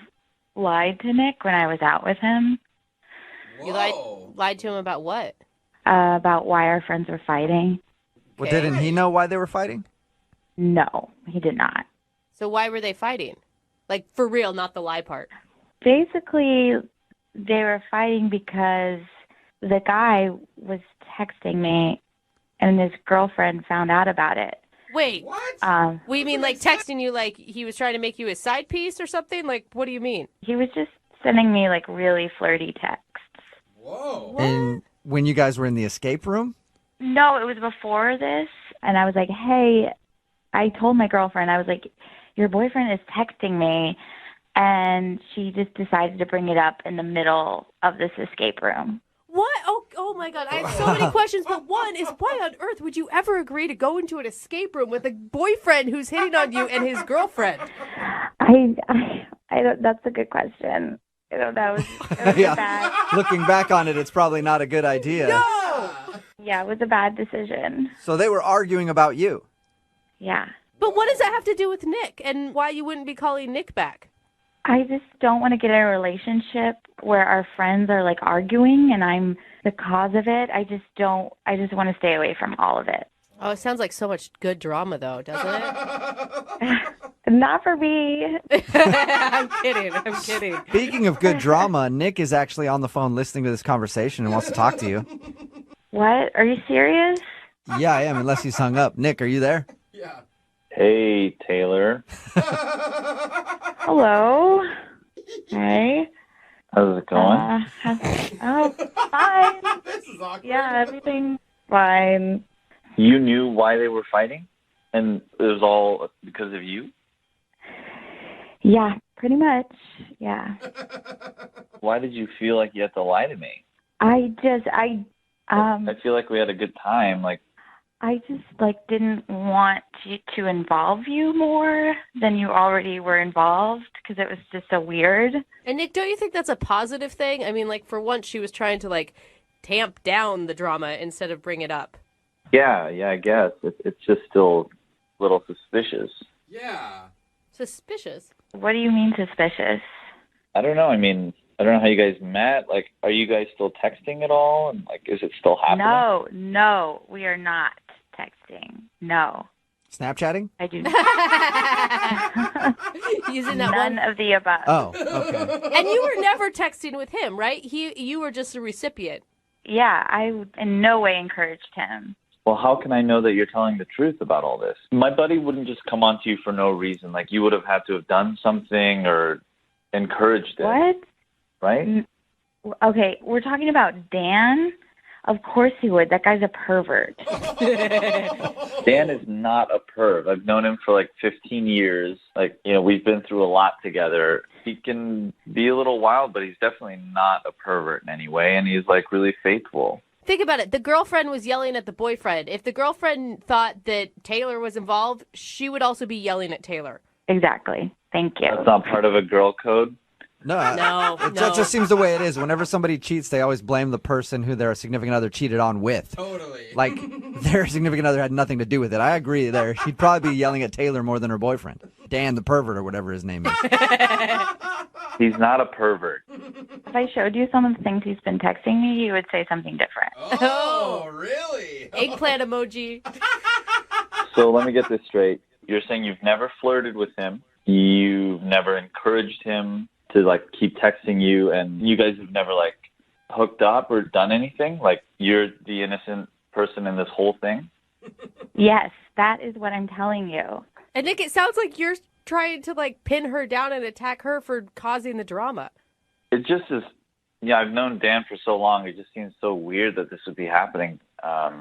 lied to Nick when I was out with him. You lied to him about what? About why our friends were fighting. Well, didn't he know why they were fighting? No, he did not. So why were they fighting? Like, for real, not the lie part. Basically, they were fighting because the guy was texting me, and his girlfriend found out about it. Wait, what? We mean like texting you like he was trying to make you his side piece or something? Like, what do you mean? He was just sending me, like, really flirty texts. Whoa. And when you guys were in the escape room? No, it was before this, and I was like, hey, I told my girlfriend, I was like, your boyfriend is texting me, and she just decided to bring it up in the middle of this escape room. What? Oh my God. I have so many questions, but one is why on earth would you ever agree to go into an escape room with a boyfriend who's hitting on you and his girlfriend? I don't, that's a good question. I don't know. It was Yeah. bad. Looking back on it, it's probably not a good idea. No! Yeah, it was a bad decision. So they were arguing about you. Yeah. But what does that have to do with Nick and why you wouldn't be calling Nick back? I just don't want to get in a relationship where our friends are like arguing and I'm the cause of it. I just want to stay away from all of it. Oh, it sounds like so much good drama, though, doesn't it? Not for me. I'm kidding. Speaking of good drama, Nick is actually on the phone listening to this conversation and wants to talk to you. What? Are you serious? Yeah, I am, unless he's hung up. Nick, are you there? Hey, Taylor. Hello. Hey. How's it going? Fine. This is awkward. Yeah, everything's fine. You knew why they were fighting? And it was all because of you? Yeah, pretty much. Yeah. Why did you feel like you had to lie to me? I feel like we had a good time. I just didn't want to involve you more than you already were involved because it was just so weird. And Nick, don't you think that's a positive thing? I mean, for once she was trying to tamp down the drama instead of bring it up. Yeah, I guess. It's just still a little suspicious. Yeah. Suspicious? What do you mean suspicious? I don't know. I mean, I don't know how you guys met. Are you guys still texting at all? And is it still happening? No, we are not texting. No. Snapchatting? I do not. Using that None of the above. Oh, okay. And you were never texting with him, right? You were just a recipient. Yeah, I in no way encouraged him. Well, how can I know that you're telling the truth about all this? My buddy wouldn't just come on to you for no reason. You would have had to have done something or encouraged it. What? Right? Okay, we're talking about Dan. Of course he would. That guy's a pervert. Dan is not a perv. I've known him for 15 years. We've been through a lot together. He can be a little wild, but he's definitely not a pervert in any way, and he's really faithful. Think about it. The girlfriend was yelling at the boyfriend. If the girlfriend thought that Taylor was involved, she would also be yelling at Taylor. Exactly. Thank you. That's not part of a girl code? No. No. That just seems the way it is. Whenever somebody cheats, they always blame the person who their significant other cheated on with. Totally. Their significant other had nothing to do with it. I agree there. She'd probably be yelling at Taylor more than her boyfriend. Dan the pervert or whatever his name is. He's not a pervert. If I showed you some of the things he's been texting me, you would say something different. Oh, really? Eggplant emoji. So let me get this straight. You're saying you've never flirted with him. You've never encouraged him to keep texting you, and you guys have never hooked up or done anything? You're the innocent person in this whole thing? Yes, that is what I'm telling you. And Nick, it sounds like you're trying to pin her down and attack her for causing the drama. It just is. Yeah, I've known Dan for so long. It just seems so weird that this would be happening. I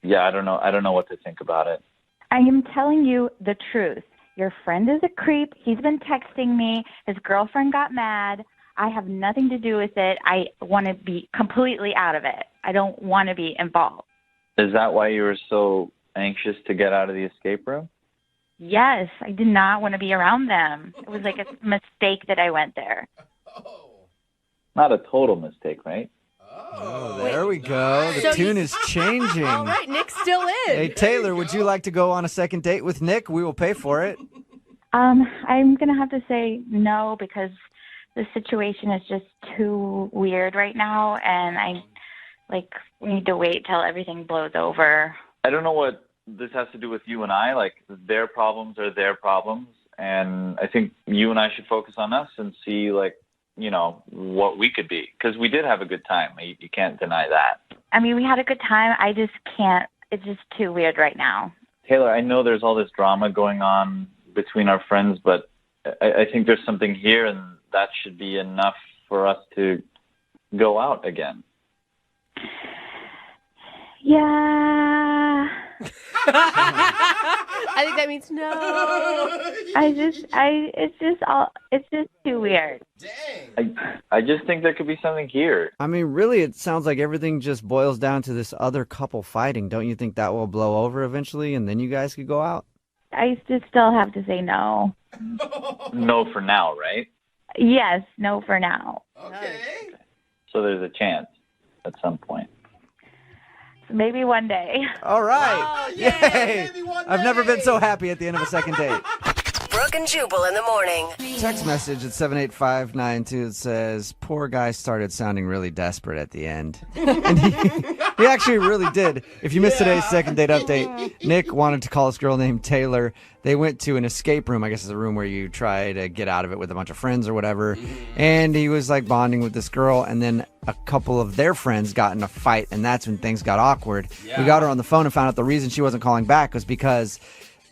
don't know what to think about it. I am telling you the truth. Your friend is a creep. He's been texting me. His girlfriend got mad. I have nothing to do with it. I want to be completely out of it. I don't want to be involved. Is that why you were so anxious to get out of the escape room? Yes, I did not want to be around them. It was a mistake that I went there. Not a total mistake, right? Oh, there we go. The tune is changing. All right, Nick's still in. Hey, Taylor, would you like to go on a second date with Nick? We will pay for it. I'm going to have to say no because the situation is just too weird right now, and I need to wait till everything blows over. I don't know what this has to do with you and I. Their problems are their problems, and I think you and I should focus on us and see, what we could be. Because we did have a good time. You can't deny that. I mean, we had a good time. I just can't. It's just too weird right now. Taylor, I know there's all this drama going on between our friends, but I think there's something here, and that should be enough for us to go out again. Yeah. I think that means no. It's just too weird. Dang. I just think there could be something here. I mean, really, it sounds like everything just boils down to this other couple fighting. Don't you think that will blow over eventually, and then you guys could go out? I just still have to say no. No for now, right? Yes, no for now. Okay. So there's a chance at some point. Maybe one day. All right. Oh, yay! Maybe one I've never been day. so happy at the end of a second date. Brooke and Jubal in the morning. Text message at 78592 says, poor guy started sounding really desperate at the end. And he actually really did. If you missed today's second date update, Nick wanted to call this girl named Taylor. They went to an escape room. I guess it's a room where you try to get out of it with a bunch of friends or whatever. And he was like bonding with this girl. And then a couple of their friends got in a fight. And that's when things got awkward. We got her on the phone and found out the reason she wasn't calling back was because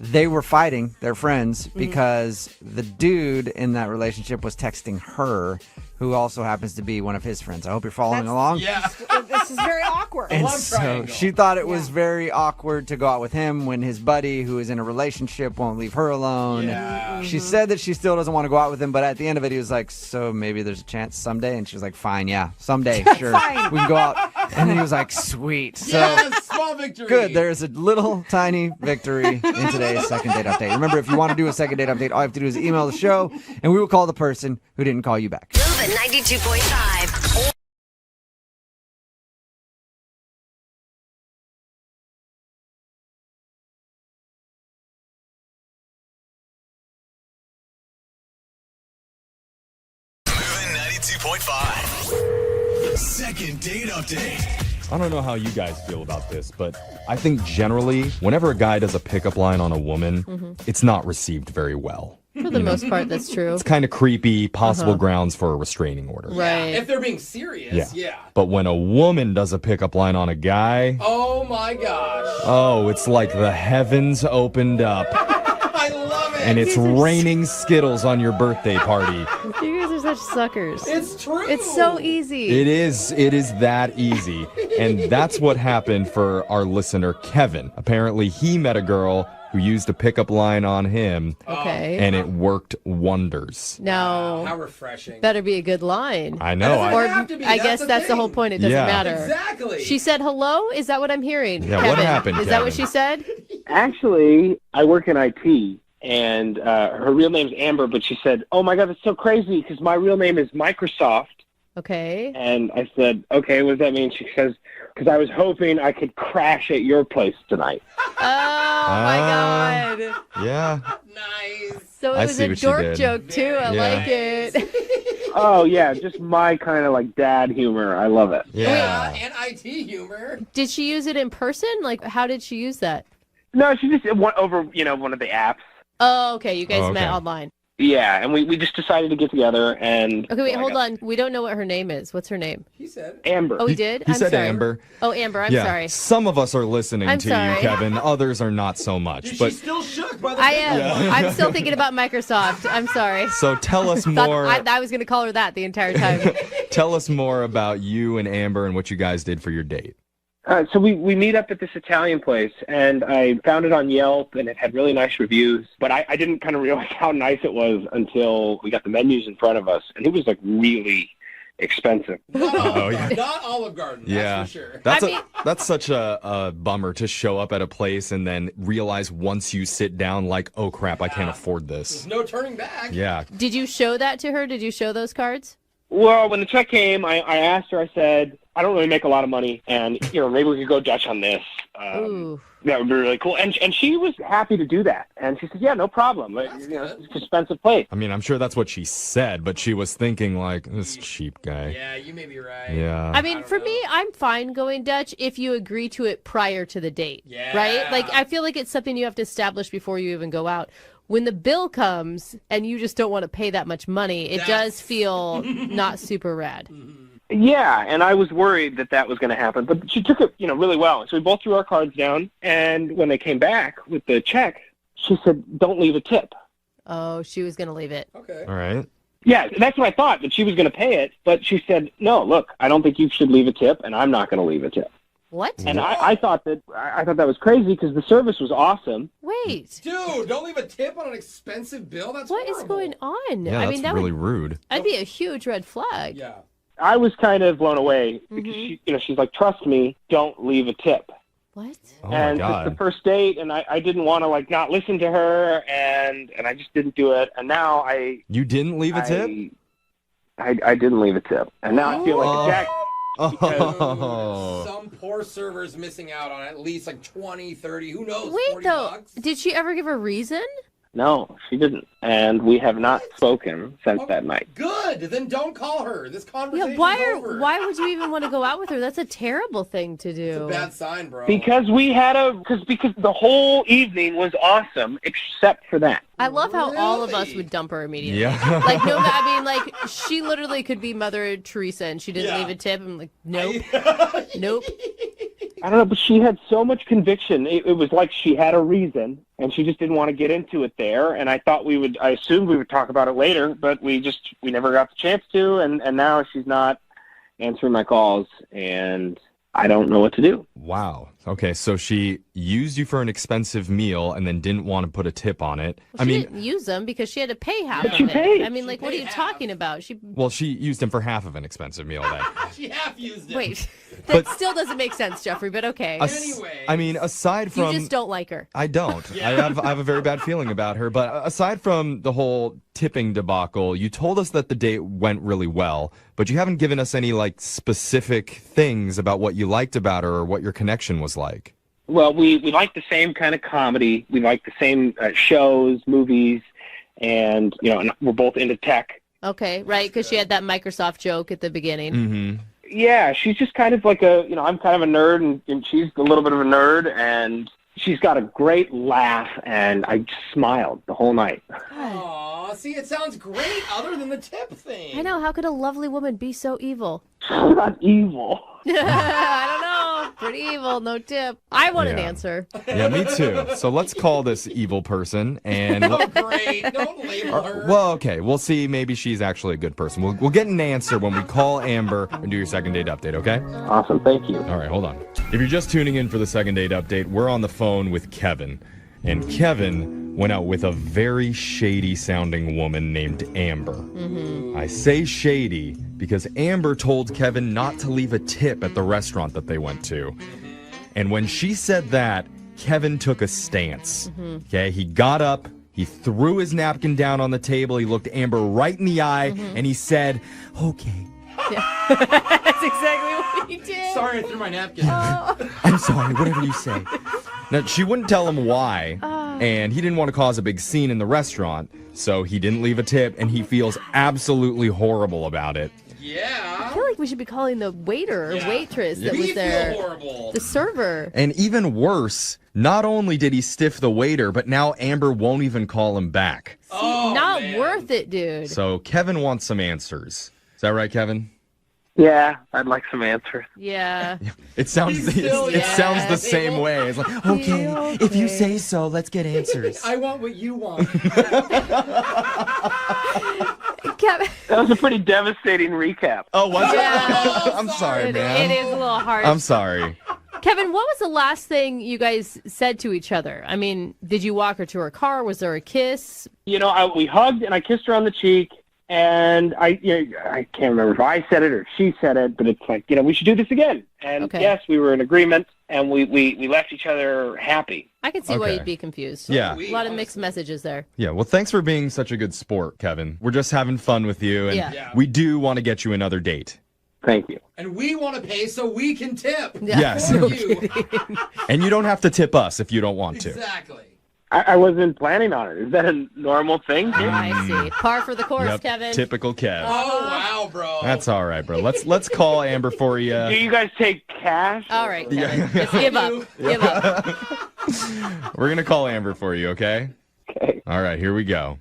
they were fighting, their friends, because the dude in that relationship was texting her, who also happens to be one of his friends. I hope you're following along. Yeah. This is very awkward. And so she thought it was very awkward to go out with him when his buddy, who is in a relationship, won't leave her alone. Yeah. She said that she still doesn't want to go out with him, but at the end of it, he was like, so maybe there's a chance someday? And she was like, fine, yeah, someday, sure. Fine. We can go out. And then he was like, sweet. So Yes, small victory. good. There's a little tiny victory in today's second date update. Remember, if you want to do a second date update, all you have to do is email the show, and we will call the person who didn't call you back. Move at 92.5. Moving 92.5. Second date update. I don't know how you guys feel about this, but I think generally, whenever a guy does a pickup line on a woman, it's not received very well. For the most part, that's true. It's kind of creepy, possible grounds for a restraining order. Right. If they're being serious, yeah. But when a woman does a pickup line on a guy, Oh my gosh. oh, it's like the heavens opened up. I love it. And it's raining Skittles on your birthday party. You guys are such suckers. It's true. It's so easy. It is that easy. And that's what happened for our listener, Kevin. Apparently, he met a girl who used a pickup line on him. Okay. And it worked wonders. Now, How refreshing. better be a good line. I know. Or have to be. I That's guess the that's the thing. whole point. It doesn't Yeah. matter. Exactly. She said hello? Is that what I'm hearing? Yeah, Kevin, what happened, Is that what Kevin? she said? Actually, I work in IT, and her real name's Amber, but she said, oh, my God, that's so crazy because my real name is Microsoft. Okay. And I said, okay, what does that mean? She says, because I was hoping I could crash at your place tonight. Oh, my God. Yeah. Nice. So it I was see a what she dork did. joke, too. I Yeah. like it. Oh, yeah, just my kind of like dad humor. I love it. Yeah. And IT humor. Did she use it in person? Like, how did she use that? No, she just went over, one of the apps. Oh, okay. You guys Oh, okay. met online. Yeah, and we just decided to get together and... Okay, wait, hold on. We don't know what her name is. What's her name? He said. Amber. Oh, we did? He I'm said sorry. Amber. Oh, Amber. I'm Yeah. sorry. Some of us are listening I'm to sorry. you, Kevin. Others are not so much. But She's still shook by the I am. Yeah. I'm still thinking about Microsoft. I'm sorry. so tell us Thought more. I was going to call her that the entire time. Tell us more about you and Amber and what you guys did for your date. So we meet up at this Italian place, and I found it on Yelp, and it had really nice reviews. But I didn't kind of realize how nice it was until we got the menus in front of us, and it was like really expensive. Oh, yeah. Not Olive Garden, Yeah, that's for sure. that's such a bummer to show up at a place and then realize once you sit down, like, oh crap, I can't afford this. There's no turning back. Yeah. Did you show that to her? Did you show those cards? Well, when the check came, I asked her, I said, I don't really make a lot of money, and, maybe we could go Dutch on this. Ooh. That would be really cool. And she was happy to do that. And she said, yeah, no problem. It's an expensive place. I mean, I'm sure that's what she said, but she was thinking, like, this cheap guy. Yeah, you may be right. Yeah. I mean, for me, I'm fine going Dutch if you agree to it prior to the date. Yeah. Right? Like, I feel like it's something you have to establish before you even go out. When the bill comes and you just don't want to pay that much money, it does feel not super rad. Yeah, and I was worried that was going to happen. But she took it, really well. So we both threw our cards down. And when they came back with the check, she said, don't leave a tip. Oh, she was going to leave it. Okay. All right. Yeah, that's what I thought, that she was going to pay it. But she said, no, look, I don't think you should leave a tip, and I'm not going to leave a tip. What? And I thought that was crazy because the service was awesome. Wait. Dude, don't leave a tip on an expensive bill. That's What is horrible. going on? Yeah, I that's mean, that really rude. That'd be a huge red flag. Yeah. I was kind of blown away because she's like, trust me, don't leave a tip. What? Oh, And my it's God. the first date, and I didn't want to not listen to her, and I just didn't do it. And now You didn't leave a tip? I didn't leave a tip, and now I feel like a jack. Oh. Some poor server's missing out on at least like 20, 30, who knows, Wait, 40 though. bucks. Did she ever give a reason? No, she didn't. And we have not spoken since that night. Good. Then don't call her. This conversation Yeah, is over. why would you even want to go out with her? That's a terrible thing to do. It's a bad sign, bro. Because because the whole evening was awesome, except for that. I love how all of us would dump her immediately. Yeah. Like, no, I mean, like, she literally could be Mother Teresa and she didn't leave a tip. I'm like, nope. Nope. I don't know, but she had so much conviction. It was like she had a reason, and she just didn't want to get into it there. And I assumed we would talk about it later, but we never got the chance to. And now she's not answering my calls, and I don't know what to do. Wow. Okay, so she used you for an expensive meal and then didn't want to put a tip on it. Well, she didn't use them because she had to pay half of she it. paid. I mean, like, what are you talking about? She used him for half of an expensive meal then. She half used it. Wait, that still doesn't make sense, Jeffrey, but okay. I mean, aside from... You just don't like her. I don't. I have a very bad feeling about her. But aside from the whole tipping debacle, you told us that the date went really well, but you haven't given us any, like, specific things about what you liked about her or what your connection was like. Well, we like the same kind of comedy. We like the same shows, movies, and, and we're both into tech. Okay, right, because she had that Microsoft joke at the beginning. Mm-hmm. Yeah, she's just kind of like I'm kind of a nerd, and she's a little bit of a nerd, and she's got a great laugh, and I just smiled the whole night. Aw, see, it sounds great other than the tip thing. I know, how could a lovely woman be so evil? Not evil. I don't know. Pretty evil, no tip. I want an answer. Yeah, me too. So let's call this evil person and... Oh, great. Don't label her. Well, okay. We'll see. Maybe she's actually a good person. We'll get an answer when we call Amber and do your second date update, okay? Awesome. Thank you. All right, hold on. If you're just tuning in for the second date update, we're on the phone with Kevin. And Kevin went out with a very shady-sounding woman named Amber. Mm-hmm. I say shady because Amber told Kevin not to leave a tip at the restaurant that they went to. And when she said that, Kevin took a stance. Mm-hmm. Okay, he got up, he threw his napkin down on the table, he looked Amber right in the eye, and he said, okay. Yeah. That's exactly what he did. Sorry, I threw my napkin. I'm sorry, whatever you say. Now, she wouldn't tell him why, and he didn't want to cause a big scene in the restaurant, so he didn't leave a tip, and he feels absolutely horrible about it. Yeah. I feel like we should be calling the waiter or waitress that was there. Feel horrible. The server. And even worse, not only did he stiff the waiter, but now Amber won't even call him back. Not worth it, dude. So Kevin wants some answers. Is that right, Kevin? Yeah, I'd like some answers. Yeah. It sounds sounds the same way. It's like, okay, if you say so, let's get answers. I want what you want. Kevin. That was a pretty devastating recap. Oh, was it? Yeah. I'm sorry, man. It is a little hard. I'm sorry. Kevin, what was the last thing you guys said to each other? I mean, did you walk her to her car? Was there a kiss? We hugged, and I kissed her on the cheek. And I can't remember if I said it or she said it, but it's like, we should do this again. And yes, we were in agreement, and we left each other happy. I can see why you'd be confused. Yeah. A lot of mixed messages there. Yeah, well, thanks for being such a good sport, Kevin. We're just having fun with you, and we do want to get you another date. Thank you. And we want to pay so we can tip. Yes. For you. And you don't have to tip us if you don't want to. Exactly. I wasn't planning on it. Is that a normal thing? I see. Par for the course, Yep, Kevin. typical Kev. Oh, wow, bro. That's all right, bro. Let's call Amber for you. Do you guys take cash? All right, Kevin. Just give up. Give up. We're going to call Amber for you, okay? Okay. All right, here we go.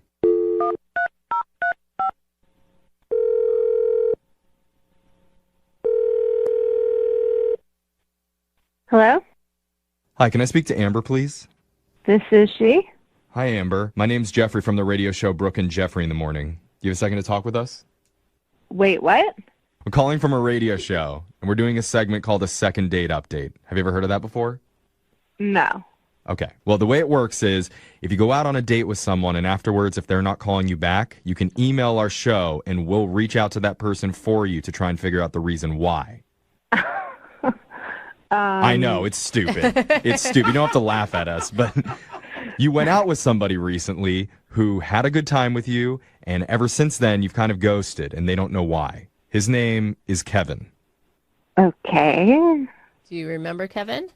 Hello? Hi, can I speak to Amber, please? This is she. Hi, Amber. My name's Jeffrey from the radio show Brooke and Jeffrey in the Morning. Do you have a second to talk with us? Wait, what? I'm calling from a radio show, and we're doing a segment called a second date update. Have you ever heard of that before? No. Okay. Well, the way it works is if you go out on a date with someone and afterwards, if they're not calling you back, you can email our show and we'll reach out to that person for you to try and figure out the reason why. I know, it's stupid. It's stupid. You don't have to laugh at us, but you went out with somebody recently who had a good time with you, and ever since then, you've kind of ghosted, and they don't know why. His name is Kevin. Okay. Do you remember Kevin?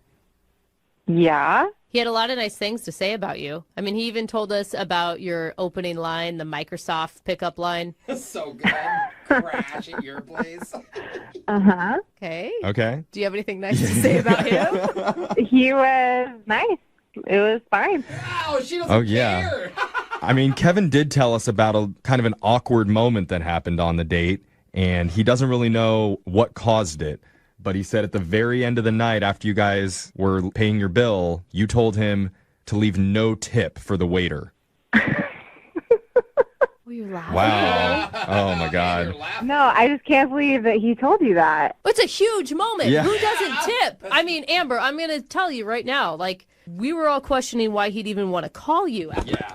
Yeah. He had a lot of nice things to say about you. I mean, he even told us about your opening line, the Microsoft pickup line. So good. Crash at your place. Uh-huh. Okay. Okay. Do you have anything nice to say about him? He was nice. It was fine. Wow, she doesn't Oh, yeah. care. I mean, Kevin did tell us about a kind of an awkward moment that happened on the date, and he doesn't really know what caused it. But he said at the very end of the night, after you guys were paying your bill, you told him to leave no tip for the waiter. Were you laughing? Wow. Oh, my God. No, I just can't believe that he told you that. It's a huge moment. Yeah. Who doesn't tip? I mean, Amber, I'm going to tell you right now, like, we were all questioning why he'd even want to call you after, Yeah.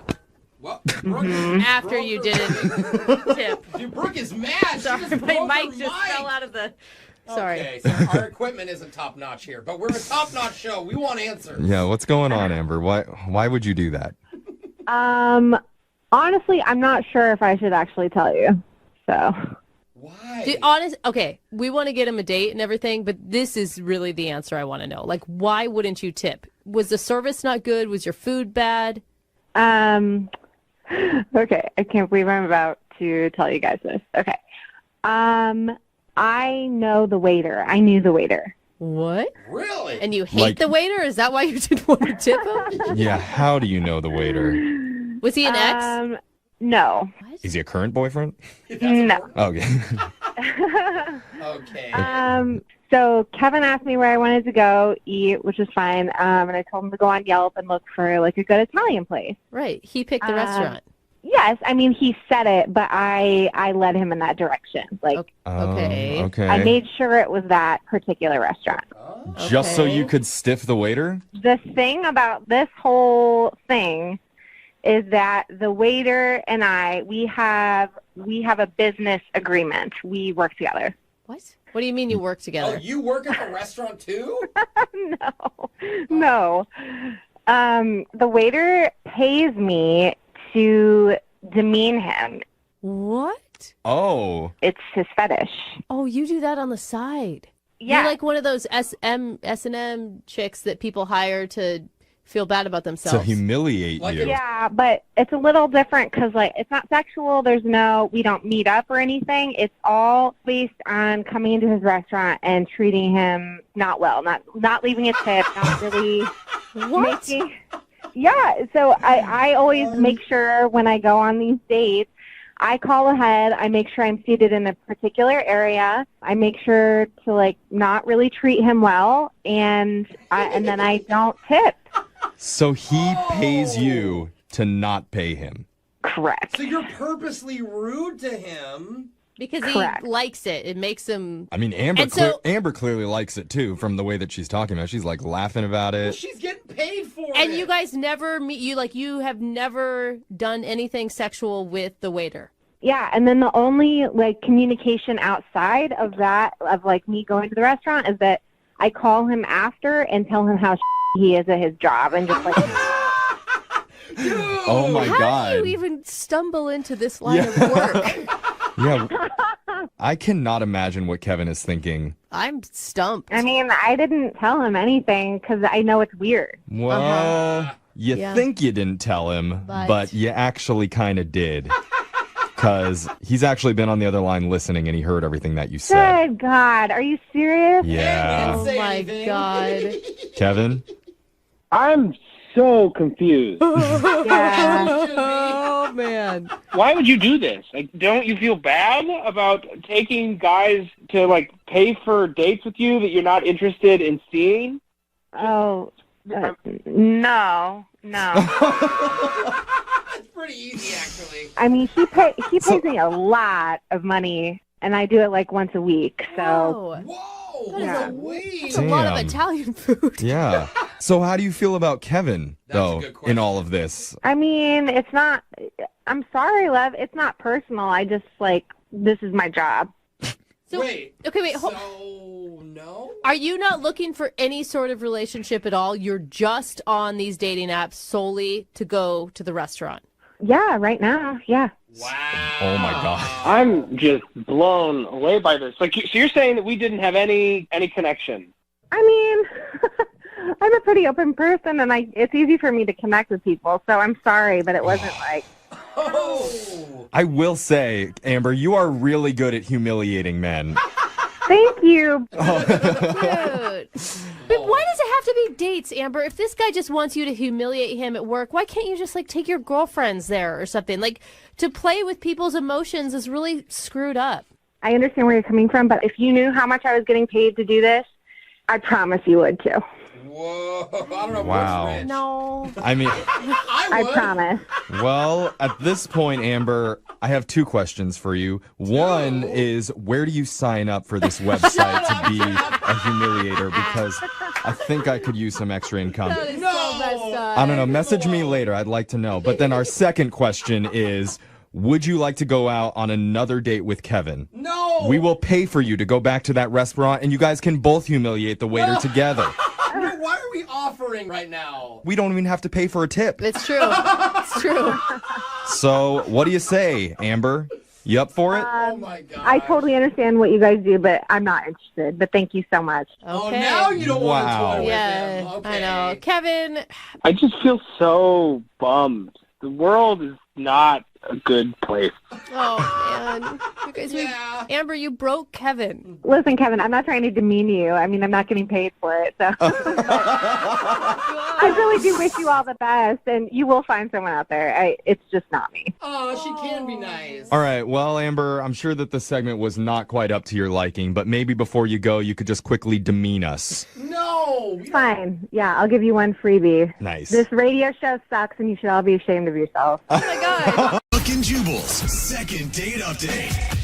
Well, Brooke, after you didn't tip. Dude, Brooke is mad. Sorry, She just my broke mic her just mic. fell out of the... Sorry. Okay, so our equipment isn't top notch here, but we're a top notch show. We want answers. Yeah, what's going on, Amber? Why would you do that? Honestly, I'm not sure if I should actually tell you. So. Why? Okay, we want to get him a date and everything, but this is really the answer I want to know. Like, why wouldn't you tip? Was the service not good? Was your food bad? Okay, I can't believe I'm about to tell you guys this. Okay. I know the waiter. I knew the waiter. What? Really? And you hate the waiter? Is that why you didn't want to tip him? Yeah, how do you know the waiter? Was he an ex? No. Is he a current boyfriend? No. Okay. Okay. So Kevin asked me where I wanted to go eat, which was fine. And I told him to go on Yelp and look for like a good Italian place. Right. He picked the restaurant. Yes, I mean he said it, but I led him in that direction. Like, Okay. Okay. I made sure it was that particular restaurant. Just so you could stiff the waiter? The thing about this whole thing is that the waiter and I, we have a business agreement. We work together. What? What do you mean you work together? Oh, you work at the restaurant too? No. The waiter pays me to demean him. What? Oh. It's his fetish. Oh, you do that on the side. Yeah. You're like one of those S&M chicks that people hire to feel bad about themselves. To humiliate you. Yeah, but it's a little different because, like, it's not sexual. We don't meet up or anything. It's all based on coming into his restaurant and treating him not well, not leaving a tip, not really making. Yeah, so I always make sure when I go on these dates, I call ahead. I make sure I'm seated in a particular area. I make sure to, like, not really treat him well, and then I don't tip. So he pays you to not pay him. Correct. So you're purposely rude to him. Because Correct. he likes it. It makes him... I mean, Amber, And so- Amber clearly likes it, too, from the way that she's talking about it. She's, like, laughing about Well, it. she's getting paid for it. And you guys never meet... You have never done anything sexual with the waiter. Yeah, and then the only, like, communication outside of that, of, like, me going to the restaurant is that I call him after and tell him how he is at his job and just, like... Oh, my How God. do you even stumble into this line of work? Yeah. I cannot imagine what Kevin is thinking. I'm stumped. I mean, I didn't tell him anything because I know it's weird. Well, you Yeah. think you didn't tell him, But- but you actually kind of did. Because he's actually been on the other line listening and he heard everything that you said. Good God, are you serious? Yeah. Oh, my God. Kevin? I'm so confused. Yeah. Oh, man. Why would you do this? Like, don't you feel bad about taking guys to, like, pay for dates with you that you're not interested in seeing? Oh, no. It's pretty easy, actually. I mean, he pays me a lot of money, and I do it like once a week. So Whoa! That is Yeah. That's a lot of Damn. Italian food. Yeah. So how do you feel about Kevin, That's a though, good question. in all of this? I mean, it's not. I'm sorry, love. It's not personal. I just like this is my job. So, wait. So, no? Are you not looking for any sort of relationship at all? You're just on these dating apps solely to go to the restaurant. Yeah, right now. Yeah. Wow. Oh, my God. I'm just blown away by this. Like, so you're saying that we didn't have any connection? I mean, I'm a pretty open person, and it's easy for me to connect with people. So I'm sorry, but it wasn't like. I will say, Amber, you are really good at humiliating men. Thank you. Cute. But why does it have to be dates, Amber? If this guy just wants you to humiliate him at work, why can't you just like take your girlfriends there or something? Like, to play with people's emotions is really screwed up. I understand where you're coming from, but if you knew how much I was getting paid to do this, I promise you would too. Whoa, I don't know. Wow. No. I mean, I promise. well, at this point, Amber, I have two questions for you. One is, where do you sign up for this website to be a humiliator? Because I think I could use some extra income. That is so messed up. I don't know. Message me later. I'd like to know. But then our second question is, would you like to go out on another date with Kevin? No! We will pay for you to go back to that restaurant, and you guys can both humiliate the waiter together. Why are we offering right now? We don't even have to pay for a tip. It's true. It's true. So, what do you say, Amber? You up for it? Oh my God. I totally understand what you guys do, but I'm not interested. But thank you so much. Okay. Oh, now you don't want to toy with Yeah, him. Okay. I know. Kevin. I just feel so bummed. The world is not a good place. Oh, man. You guys, Amber, you broke Kevin. Listen, Kevin, I'm not trying to demean you. I mean, I'm not getting paid for it. So I really do wish you all the best, and you will find someone out there. It's just not me. Oh, she can be nice. All right. Well, Amber, I'm sure that the segment was not quite up to your liking, but maybe before you go, you could just quickly demean us. No. Fine. Yeah, I'll give you one freebie. Nice. This radio show sucks, and you should all be ashamed of yourself. Oh, my God. Brooke and Jubal's second date update.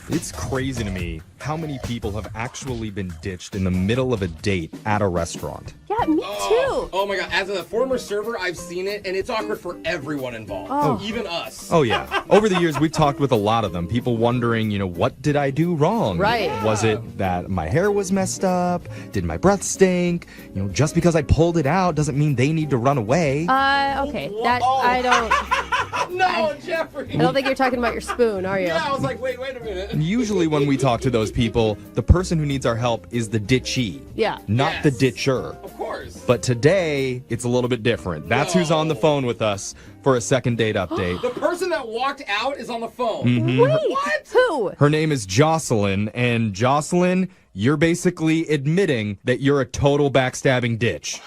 It's crazy to me how many people have actually been ditched in the middle of a date at a restaurant. Yeah, me too. Oh my God. As a former server, I've seen it, and it's awkward for everyone involved. Oh. Even us. Oh, yeah. Over the years, we've talked with a lot of them. People wondering, what did I do wrong? Right. Was it that my hair was messed up? Did my breath stink? Just because I pulled it out doesn't mean they need to run away. Okay. That, I don't... No, Jeffrey. I don't think you're talking about your spoon, are you? Yeah, I was like, wait a minute. Usually when we talk to those people, the person who needs our help is the ditchee. Yeah. Not the ditcher. Of course. But today, it's a little bit different. That's who's on the phone with us for a second date update. The person that walked out is on the phone. Mhm. Wait. What? Who? Her name is Jocelyn, and Jocelyn, you're basically admitting that you're a total backstabbing ditch.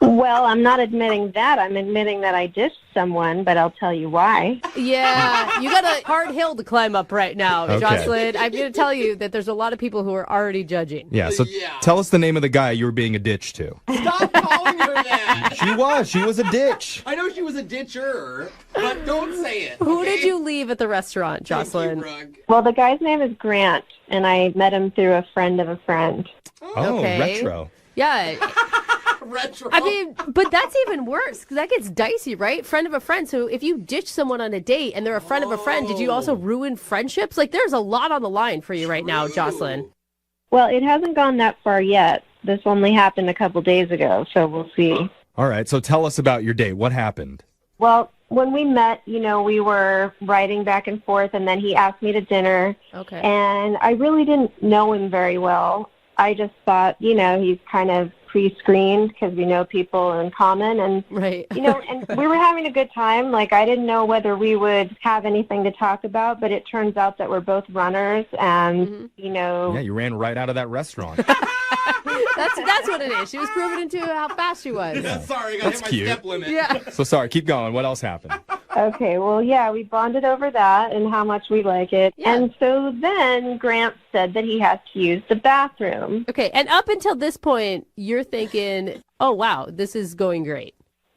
Well, I'm not admitting that. I'm admitting that I ditched someone, but I'll tell you why. Yeah, you got a hard hill to climb up right now, Okay. Jocelyn. I'm going to tell you that there's a lot of people who are already judging. Yeah, so tell us the name of the guy you were being a ditch to. Stop calling her that. She was a ditch. I know she was a ditcher, but don't say it. Who okay? did you leave at the restaurant, Jocelyn? Well, the guy's name is Grant, and I met him through a friend of a friend. Oh, Okay. retro. Yeah. Retro. I mean, but that's even worse because that gets dicey, right? Friend of a friend. So if you ditch someone on a date and they're a friend of a friend, did you also ruin friendships? Like, there's a lot on the line for you right now, Jocelyn. Well, it hasn't gone that far yet. This only happened a couple days ago, so we'll see. All right, so tell us about your date. What happened? Well, when we met, we were writing back and forth, and then he asked me to dinner. Okay. And I really didn't know him very well. I just thought, he's kind of pre-screened because we know people in common. And, right. And we were having a good time. Like, I didn't know whether we would have anything to talk about, but it turns out that we're both runners and, Yeah, you ran right out of that restaurant. That's what it is. She was proving into how fast she was. Yeah, sorry, I got That's hit my cute. step limit. Yeah. So sorry, keep going. What else happened? Okay, well, yeah, we bonded over that and how much we like it. Yeah. And so then Grant said that he has to use the bathroom. Okay, and up until this point, you're thinking, oh, wow, this is going great.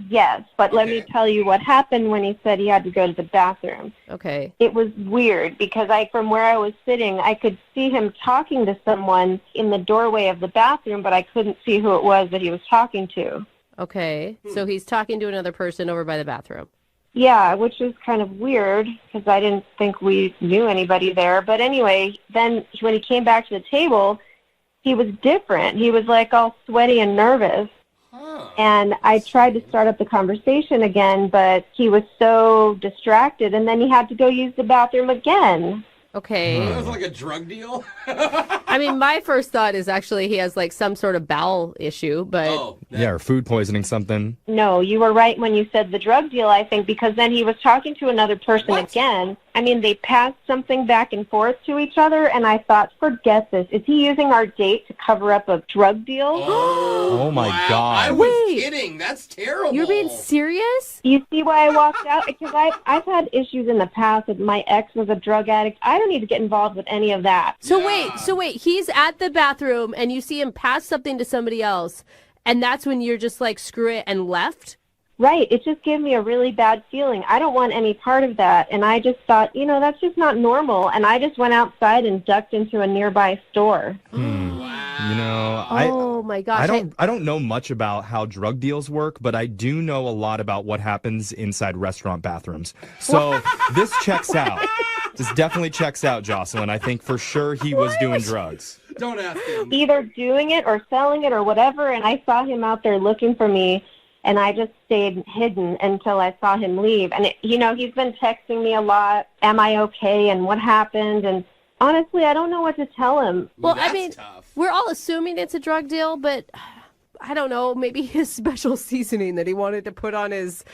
Yes, but let me tell you what happened when he said he had to go to the bathroom. Okay. It was weird because from where I was sitting, I could see him talking to someone in the doorway of the bathroom, but I couldn't see who it was that he was talking to. Okay, so he's talking to another person over by the bathroom. Yeah, which was kind of weird because I didn't think we knew anybody there. But anyway, then when he came back to the table, he was different. He was like all sweaty and nervous. And I tried to start up the conversation again, but he was so distracted. And then he had to go use the bathroom again. Okay. That was like a drug deal? I mean, my first thought is actually he has like some sort of bowel issue, but Yeah, or food poisoning something. No, you were right when you said the drug deal, I think, because then he was talking to another person again. I mean, they passed something back and forth to each other, and I thought, forget this. Is he using our date to cover up a drug deal? Oh my God. I was kidding. That's terrible. You're being serious? You see why I walked out? Because I've had issues in the past with my ex was a drug addict. I don't need to get involved with any of that. So wait, he's at the bathroom and you see him pass something to somebody else, and that's when you're just like, screw it, and left? Right. It just gave me a really bad feeling. I don't want any part of that. And I just thought, that's just not normal. And I just went outside and ducked into a nearby store. Oh my gosh. I don't know much about how drug deals work, but I do know a lot about what happens inside restaurant bathrooms. So this checks out. This definitely checks out, Jocelyn. I think for sure he was doing drugs. Don't ask him. Either doing it or selling it or whatever. And I saw him out there looking for me. And I just stayed hidden until I saw him leave. And, he's been texting me a lot. Am I okay? And what happened? And honestly, I don't know what to tell him. Well, I mean, we're all assuming it's a drug deal, but I don't know, maybe his special seasoning that he wanted to put on his...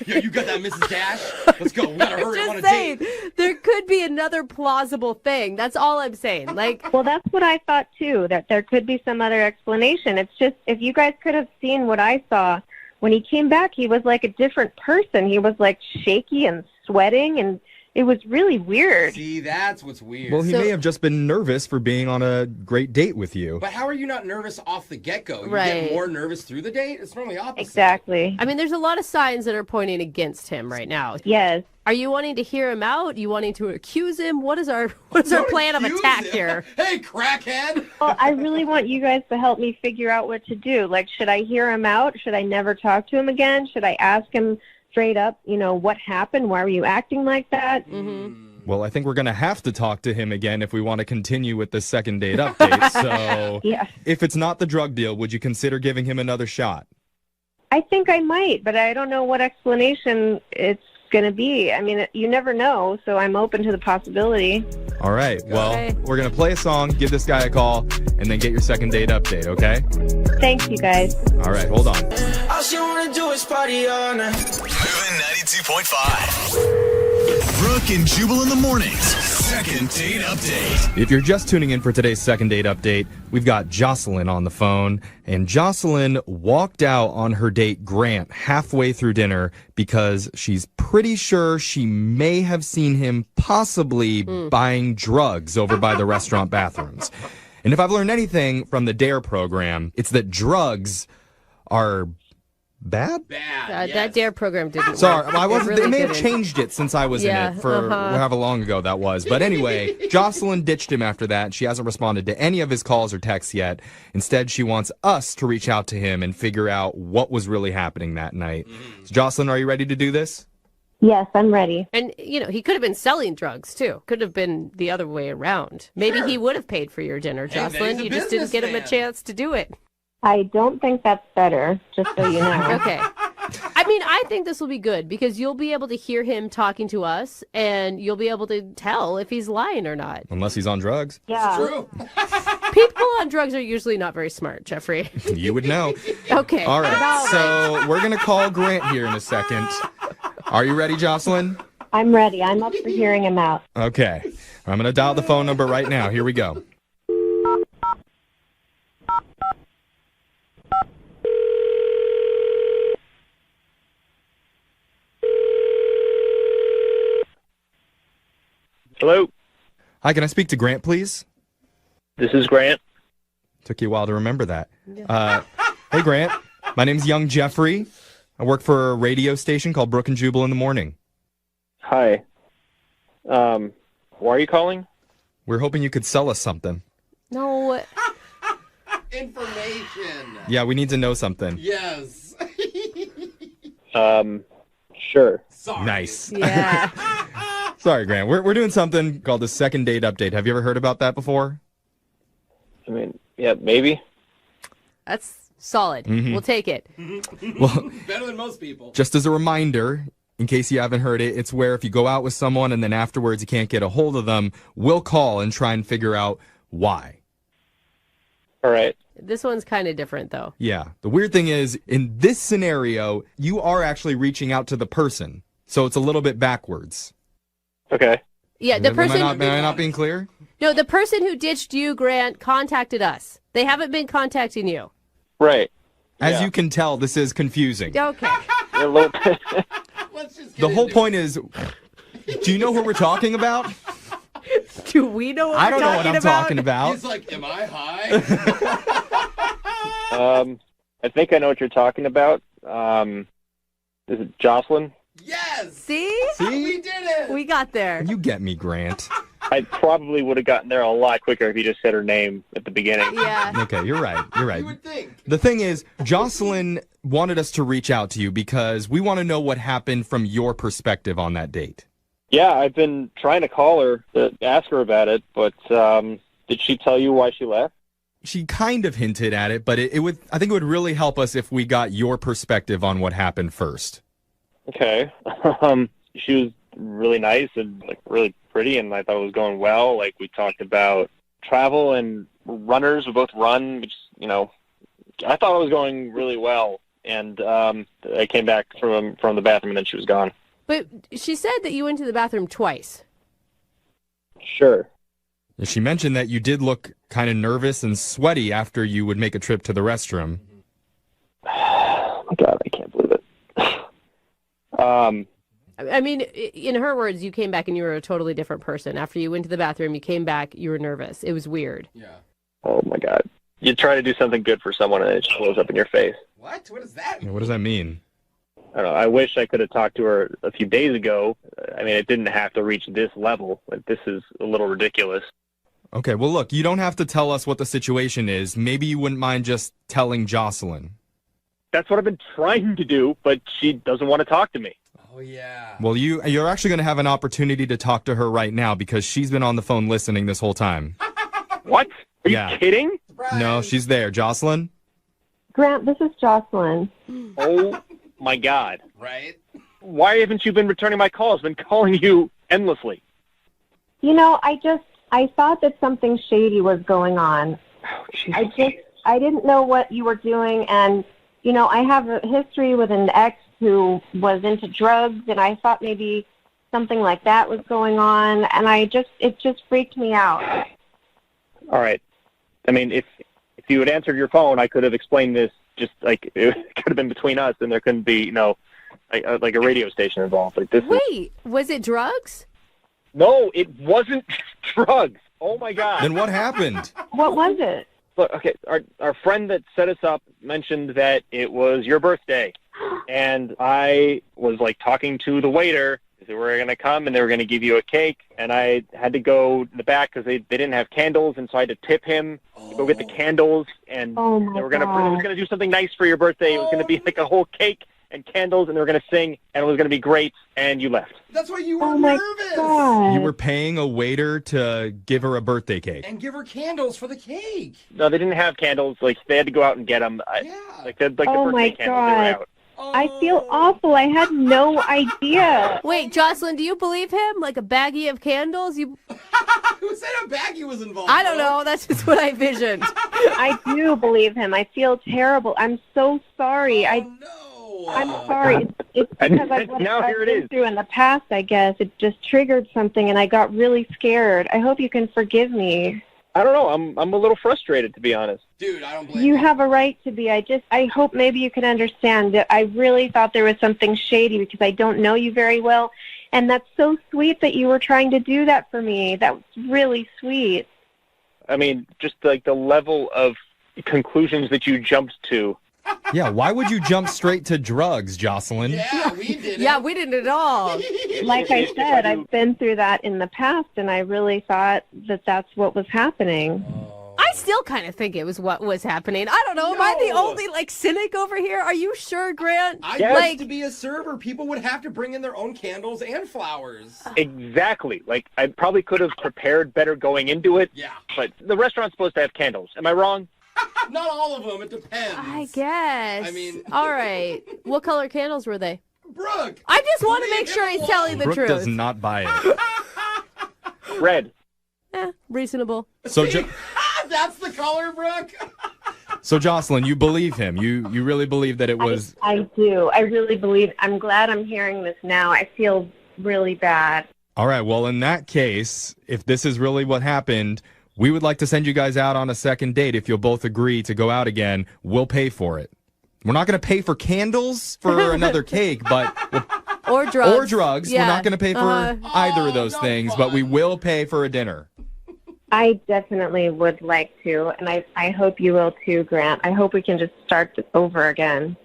Yeah, you got that, Mrs. Dash? Let's go. We gotta hurry on a saying, date. there could be another plausible thing. That's all I'm saying. Well, that's what I thought too, that there could be some other explanation. It's just, if you guys could have seen what I saw, when he came back, he was like a different person. He was like shaky and sweating, and it was really weird. See, that's what's weird. Well, he may have just been nervous for being on a great date with you. But how are you not nervous off the get-go? You Right. get more nervous through the date? It's normally opposite. Exactly. I mean, there's a lot of signs that are pointing against him right now. Yes. Are you wanting to hear him out? Are you wanting to accuse him? What is our plan of attack here? Hey, crackhead! Well, I really want you guys to help me figure out what to do. Like, should I hear him out? Should I never talk to him again? Should I ask him straight up, what happened? Why were you acting like that? Mm-hmm. Well, I think we're going to have to talk to him again if we want to continue with the second date update. So if it's not the drug deal, would you consider giving him another shot? I think I might, but I don't know what explanation it's going to be. I mean, you never know, so I'm open to the possibility. All right. Well, we're going to play a song, give this guy a call, and then get your second date update, okay? Thanks, you guys. All right. Hold on. All she wanna do is party all night. Moving 92.5. Brooke and Jubal in the mornings. Second date update. If you're just tuning in for today's second date update, we've got Jocelyn on the phone. And Jocelyn walked out on her date, Grant, halfway through dinner because she's pretty sure she may have seen him possibly buying drugs over by the restaurant bathrooms. And if I've learned anything from the DARE program, it's that drugs are bad? That DARE program didn't Sorry, work. I wasn't. It really they may have didn't. changed it since I was in it for however long ago that was. But anyway, Jocelyn ditched him after that. She hasn't responded to any of his calls or texts yet. Instead, she wants us to reach out to him and figure out what was really happening that night. So, Jocelyn, are you ready to do this? Yes, I'm ready. And, he could have been selling drugs, too. Could have been the other way around. Maybe he would have paid for your dinner, Jocelyn. You just didn't get him a chance to do it. I don't think that's better, just so you know. Okay. I mean, I think this will be good because you'll be able to hear him talking to us and you'll be able to tell if he's lying or not. Unless he's on drugs. Yeah. It's true. People on drugs are usually not very smart, Jeffrey. You would know. Okay. All right. So we're going to call Grant here in a second. Are you ready, Jocelyn? I'm ready. I'm up for hearing him out. Okay. I'm going to dial the phone number right now. Here we go. Hello. Hi, can I speak to Grant, please? This is Grant. Took you a while to remember that. Hey, Grant. My name's Young Jeffrey. I work for a radio station called Brooke and Jubal in the morning. Hi. Why are you calling? We're hoping you could sell us something. No. Information. Yeah, we need to know something. Yes. Sure. Sorry. Nice. Yeah. Sorry, Grant. We're doing something called the second date update. Have you ever heard about that before? I mean, yeah, maybe. That's solid. Mhm. We'll take it. Well, Better than most people. just as a reminder, in case you haven't heard it, it's where if you go out with someone and then afterwards you can't get a hold of them, we'll call and try and figure out why. All right. This one's kind of different, though. Yeah. The weird thing is, in this scenario, you are actually reaching out to the person. So it's a little bit backwards. Okay. Yeah, the person... Am I not being clear? No, the person who ditched you, Grant, contacted us. They haven't been contacting you. Right. As you can tell, this is confusing. Okay. A little bit. The whole point is, do you know who we're talking about? Do we know what I don't we're know what I'm talking about. He's like, am I high? I think I know what you're talking about. Is it Jocelyn? Yes! See? We did it! We got there. You get me, Grant. I probably would have gotten there a lot quicker if you just said her name at the beginning. Yeah. Okay, you're right. You're right. You would think. The thing is, Jocelyn wanted us to reach out to you because we want to know what happened from your perspective on that date. Yeah, I've been trying to call her to ask her about it, but did she tell you why she left? She kind of hinted at it, but it would. I think it would really help us if we got your perspective on what happened first. Okay. She was really nice and like really pretty, and I thought it was going well. Like we talked about travel and runners. We both run, which I thought it was going really well. And I came back from the bathroom, and then she was gone. But she said that you went to the bathroom twice. Sure. She mentioned that you did look kind of nervous and sweaty after you would make a trip to the restroom. Oh my God, I can't believe it. I mean, in her words, you came back and you were a totally different person. After you went to the bathroom, you came back, you were nervous. It was weird. Yeah. Oh my God. You try to do something good for someone and it just blows up in your face. What? What does that mean? What does that mean? I don't know. I wish I could have talked to her a few days ago. I mean, it didn't have to reach this level. Like, this is a little ridiculous. Okay, well, look, you don't have to tell us what the situation is. Maybe you wouldn't mind just telling Jocelyn. That's what I've been trying to do, but she doesn't want to talk to me. Oh, yeah. Well, you're actually going to have an opportunity to talk to her right now because she's been on the phone listening this whole time. What? Are you kidding? No, she's there. Jocelyn? Grant, this is Jocelyn. Oh, my God. Right? Why haven't you been returning my calls? I've been calling you endlessly. I thought that something shady was going on. Oh, I didn't know what you were doing, and, I have a history with an ex who was into drugs, and I thought maybe something like that was going on, and it just freaked me out. All right. I mean, if you had answered your phone, I could have explained this. Just like it could have been between us, and there couldn't be, like a radio station involved. Like this. Wait, was it drugs? No, it wasn't drugs. Oh my God. Then what happened? What was it? Look, okay, our friend that set us up mentioned that it was your birthday, and I was like talking to the waiter. They were going to come and they were going to give you a cake, and I had to go in the back because they didn't have candles, and so I had to tip him to go get the candles, and they were going to do something nice for your birthday. It was going to be like a whole cake and candles, and they were going to sing, and it was going to be great, and you left. That's why you were nervous. You were paying a waiter to give her a birthday cake. And give her candles for the cake. No, they didn't have candles. Like, they had to go out and get them. Like the birthday candles, they were out. I feel awful. I had no idea. Wait, Jocelyn, do you believe him? Like a baggie of candles? Who said a baggie was involved? I don't know. That's just what I visioned. I do believe him. I feel terrible. I'm so sorry. I'm sorry. It's because I've been through in the past, I guess. It just triggered something, and I got really scared. I hope you can forgive me. I don't know. I'm a little frustrated, to be honest. Dude, I don't blame you. You have a right to be. I hope maybe you can understand that I really thought there was something shady because I don't know you very well. And that's so sweet that you were trying to do that for me. That was really sweet. I mean, just like the level of conclusions that you jumped to. Yeah, why would you jump straight to drugs, Jocelyn? Yeah, we didn't. Yeah, we didn't at all. Like I said, I've been through that in the past, and I really thought that that's what was happening. I still kind of think it was what was happening. I don't know. Am I the only, cynic over here? Are you sure, Grant? I used to be a server. People would have to bring in their own candles and flowers. Exactly. Like, I probably could have prepared better going into it. Yeah. But the restaurant's supposed to have candles. Am I wrong? Not all of them. It depends. I guess. I mean... All right. What color candles were they? Brooke. I just want to make sure he's telling the Brooke truth. does not buy it. Red. Reasonable. So, That's the color, Brooke. so Jocelyn, you believe him? You really believe that it was? I do. I really believe. I'm glad I'm hearing this now. I feel really bad. All right. Well, in that case, if this is really what happened, we would like to send you guys out on a second date. If you'll both agree to go out again, we'll pay for it. We're not going to pay for candles for another cake, but or drugs. Or drugs. Yeah. We're not going to pay for either of those things, but we will pay for a dinner. I definitely would like to, and I hope you will too, Grant. I hope we can just start this over again.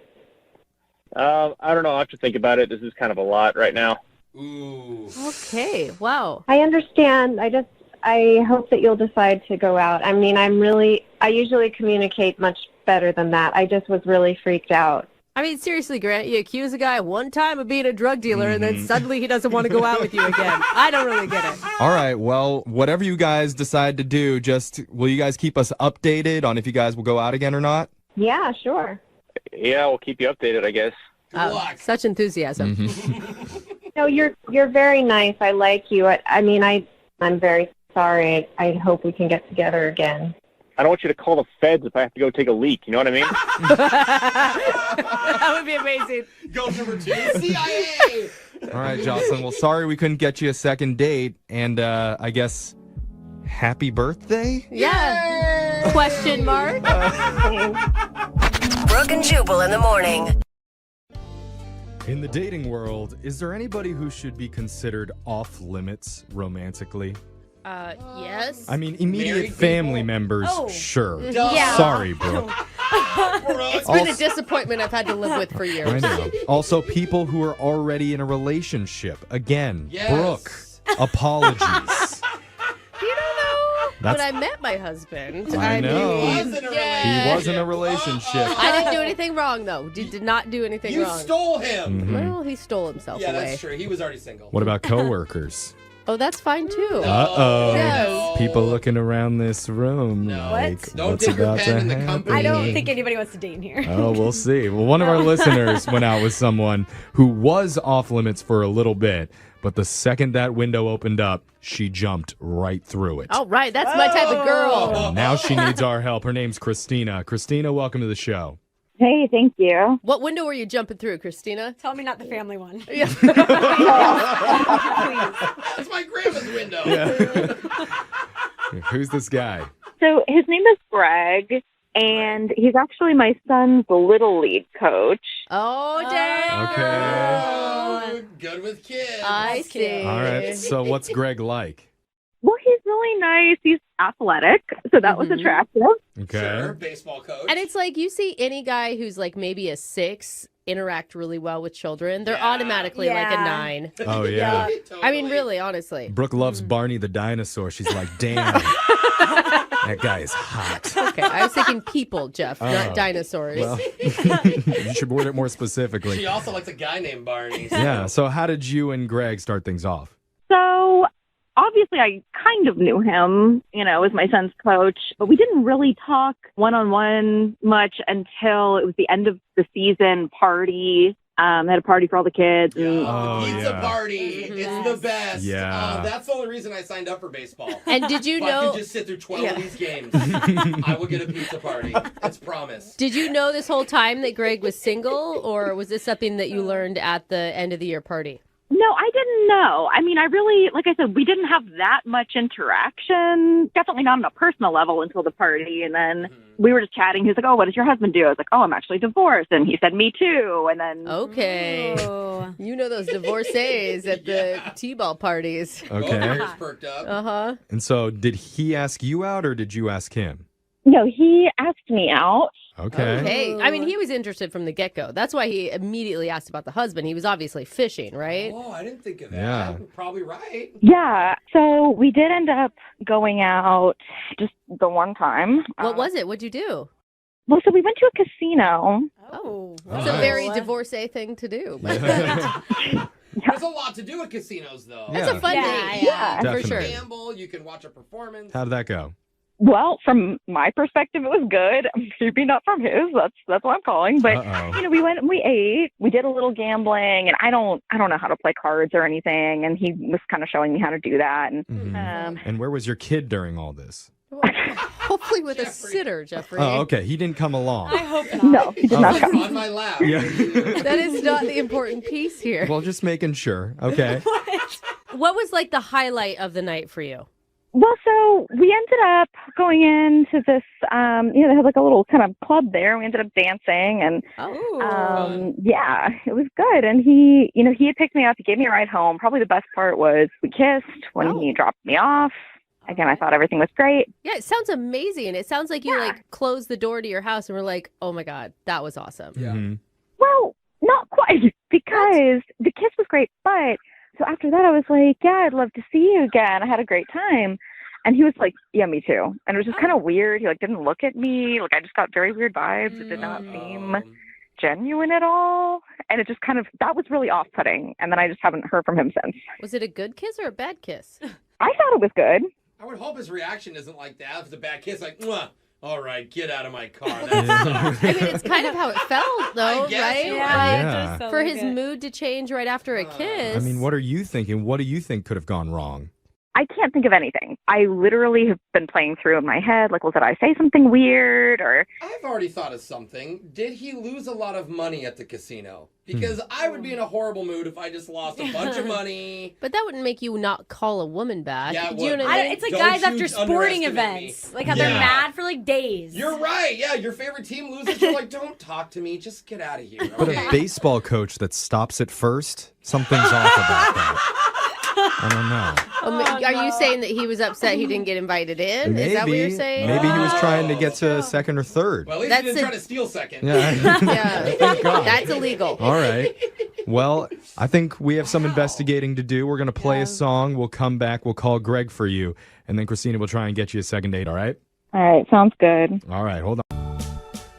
I don't know. I'll have to think about it. This is kind of a lot right now. Ooh. Okay. Wow. I understand. I hope that you'll decide to go out. I mean, I usually communicate much better than that. I just was really freaked out. I mean, seriously, Grant, you accuse a guy one time of being a drug dealer, and then suddenly he doesn't want to go out with you again. I don't really get it. All right. Well, whatever you guys decide to do, will you guys keep us updated on if you guys will go out again or not? Yeah, sure. Yeah, we'll keep you updated, I guess. Such enthusiasm. No, you're very nice. I like you. I'm very sorry. I hope we can get together again. I don't want you to call the feds if I have to go take a leak. You know what I mean? That would be amazing. Go number 2, CIA. All right, Jocelyn. Well, sorry we couldn't get you a second date, and I guess happy birthday? Yeah. Question mark. Brooke and Jubal in the morning. In the dating world, is there anybody who should be considered off limits romantically? Yes. I mean, immediate Married family people? members, Oh. sure. Yeah. Sorry, Brooke. It's been a disappointment I've had to live with for years. I know. Also, people who are already in a relationship. Again, Yes. Brooke, apologies. You don't know. That's- When I met my husband, I know. He was in a He was in a relationship. I didn't do anything wrong, though. Did not do anything You wrong. stole him. Mhm. Well, he stole himself Yeah, away. that's true. He was already single. What about coworkers? Oh, that's fine, too. Uh-oh. Yes. People looking around this room. Like, Don't what's dip your about pen to in the happen? company. I don't think anybody wants to date in here. Oh, we'll see. Well, one of our listeners went out with someone who was off limits for a little bit, but the second that window opened up, she jumped right through it. All right, that's my type of girl. And now she needs our help. Her name's Christina. Christina, welcome to the show. Hey, thank you. What window were you jumping through, Christina? Tell me not the family one. Yeah. That's my grandma's window. Who's this guy? So his name is Greg, and he's actually my son's little league coach. Oh, dang. Okay. Oh, good with kids. I see. All right. So what's Greg like? Well, he's really nice. He's athletic, so that was attractive. Okay. Sure, baseball coach. And it's like you see any guy who's like maybe a 6 interact really well with children, they're automatically like a 9. Oh, yeah. I mean, really, honestly. Brooke loves Barney the dinosaur. She's like, damn, that guy is hot. Okay, I was thinking people, Jeff, Oh. not dinosaurs. Well, you should word it more specifically. She also likes a guy named Barney. Yeah. So how did you and Greg start things off? So obviously, I kind of knew him, as my son's coach, but we didn't really talk one-on-one much until it was the end of the season party. Had a party for all the kids. And Pizza party. It's the best. Yeah. That's the only reason I signed up for baseball. And did you If know- I could just sit through 12 of these games, I will get a pizza party. It's promised. Did you know this whole time that Greg was single, or was this something that you learned at the end of the year party? No, I didn't know. I mean, I really, like I said, we didn't have that much interaction, definitely not on a personal level until the party. And then we were just chatting. He was like, oh, what does your husband do? I was like, oh, I'm actually divorced. And he said, me too. And then. Okay. You know those divorcees at the T-ball parties. Okay. Perked up. Uh-huh. And so did he ask you out or did you ask him? No, he asked me out. Okay. Okay. I mean, he was interested from the get-go. That's why he immediately asked about the husband. He was obviously fishing, right? Oh, I didn't think of that. Yeah. You're probably right. Yeah. So we did end up going out just the one time. What was it? What'd you do? Well, so we went to a casino. Oh. Nice. That's a very divorcee thing to do. There's a lot to do at casinos, though. It's a fun day. Yeah. For sure. Definitely. Gamble, you can watch a performance. How did that go? Well, from my perspective, it was good. Maybe not from his. That's what I'm calling. But we went and we ate. We did a little gambling, and I don't know how to play cards or anything. And he was kind of showing me how to do that. And And where was your kid during all this? Hopefully with a sitter, Jeffrey. Oh, okay. He didn't come along. I hope not. No, he did not come. On my lap. Yeah. That is not the important piece here. Well, just making sure. Okay. What was like the highlight of the night for you? Well, so we ended up going into this, they had like a little kind of club there. We ended up dancing and, yeah, it was good. And he had picked me up. He gave me a ride home. Probably the best part was we kissed when he dropped me off. Again, I thought everything was great. Yeah, it sounds amazing. It sounds like you like closed the door to your house and were like, oh my God, that was awesome. Yeah. Well, not quite, because the kiss was great, but so after that I was like, yeah, I'd love to see you again. I had a great time. And he was like, yeah, me too. And it was just kind of weird. He like didn't look at me. Like I just got very weird vibes. It did not seem genuine at all. And it just kind of, that was really off-putting. And then I just haven't heard from him since. Was it a good kiss or a bad kiss? I thought it was good. I would hope his reaction isn't like that. If it's a bad kiss, like, mwah, all right, get out of my car. I mean, it's kind of how it felt, though, right? Yeah. Like, for his mood to change right after a kiss. I mean, what are you thinking? What do you think could have gone wrong? I can't think of anything. I literally have been playing through in my head, like, well, did I say something weird or... I've already thought of something. Did he lose a lot of money at the casino? Because I would be in a horrible mood if I just lost a bunch of money. But that wouldn't make you not call a woman back. Yeah, it Do you know would. what I mean? It's like Don't guys you after sporting underestimate events. me. Like how they're mad for like days. You're right. Yeah, your favorite team loses. You're like, don't talk to me. Just get out of here. But Okay? a baseball coach that stops at first, something's off about that. I don't know. Are you saying that he was upset he didn't get invited in? Maybe, Is that what you're saying? Maybe he was trying to get to second or third. Well, at least he didn't try to steal second. Yeah. Thank God. That's illegal. All right. Well, I think we have some investigating to do. We're going to play a song. We'll come back. We'll call Greg for you. And then Christina will try and get you a second date, all right? All right, sounds good. All right, hold on.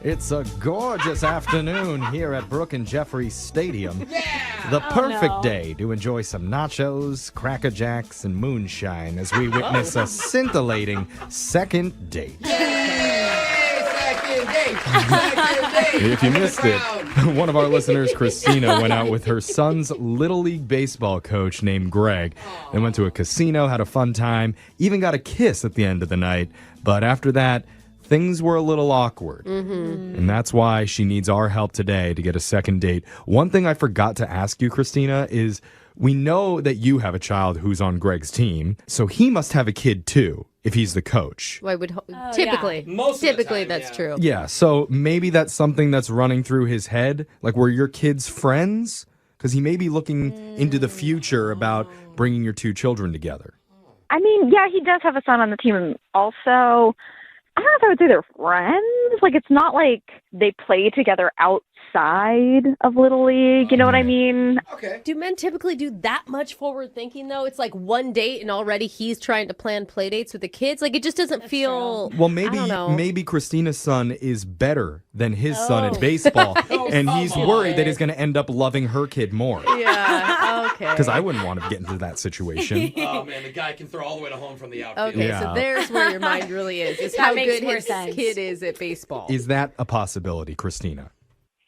It's a gorgeous afternoon here at Brooke and Jeffrey Stadium. The perfect day to enjoy some nachos, Cracker Jacks, and moonshine as we witness a scintillating second date. If you missed it, one of our listeners, Christina, went out with her son's Little League baseball coach named Greg. They went to a casino, had a fun time, even got a kiss at the end of the night. But after that, things were a little awkward. And that's why she needs our help today to get a second date. One thing I forgot to ask you, Christina, is we know that you have a child who's on Greg's team, so he must have a kid too, if he's the coach. Well, I would typically. Typically, that's true. Yeah, so maybe that's something that's running through his head. Like, were your kids friends? Because he may be looking into the future about bringing your two children together. I mean, yeah, he does have a son on the team also. I don't know if I would say they're friends. Like, it's not like they play together outside of Little League. You know what I mean? Okay. Do men typically do that much forward thinking, though? It's like one date and already he's trying to plan play dates with the kids. Like, it just doesn't feel... Well, I don't know. maybe Christina's son is better than his son at baseball, and he's worried that he's going to end up loving her kid more. Yeah, okay. Because I wouldn't want to get into that situation. Oh, man, the guy can throw all the way to home from the outfield. Okay, so there's where your mind really is That how makes good more his sense. kid is at baseball. Is that a possibility, Christina?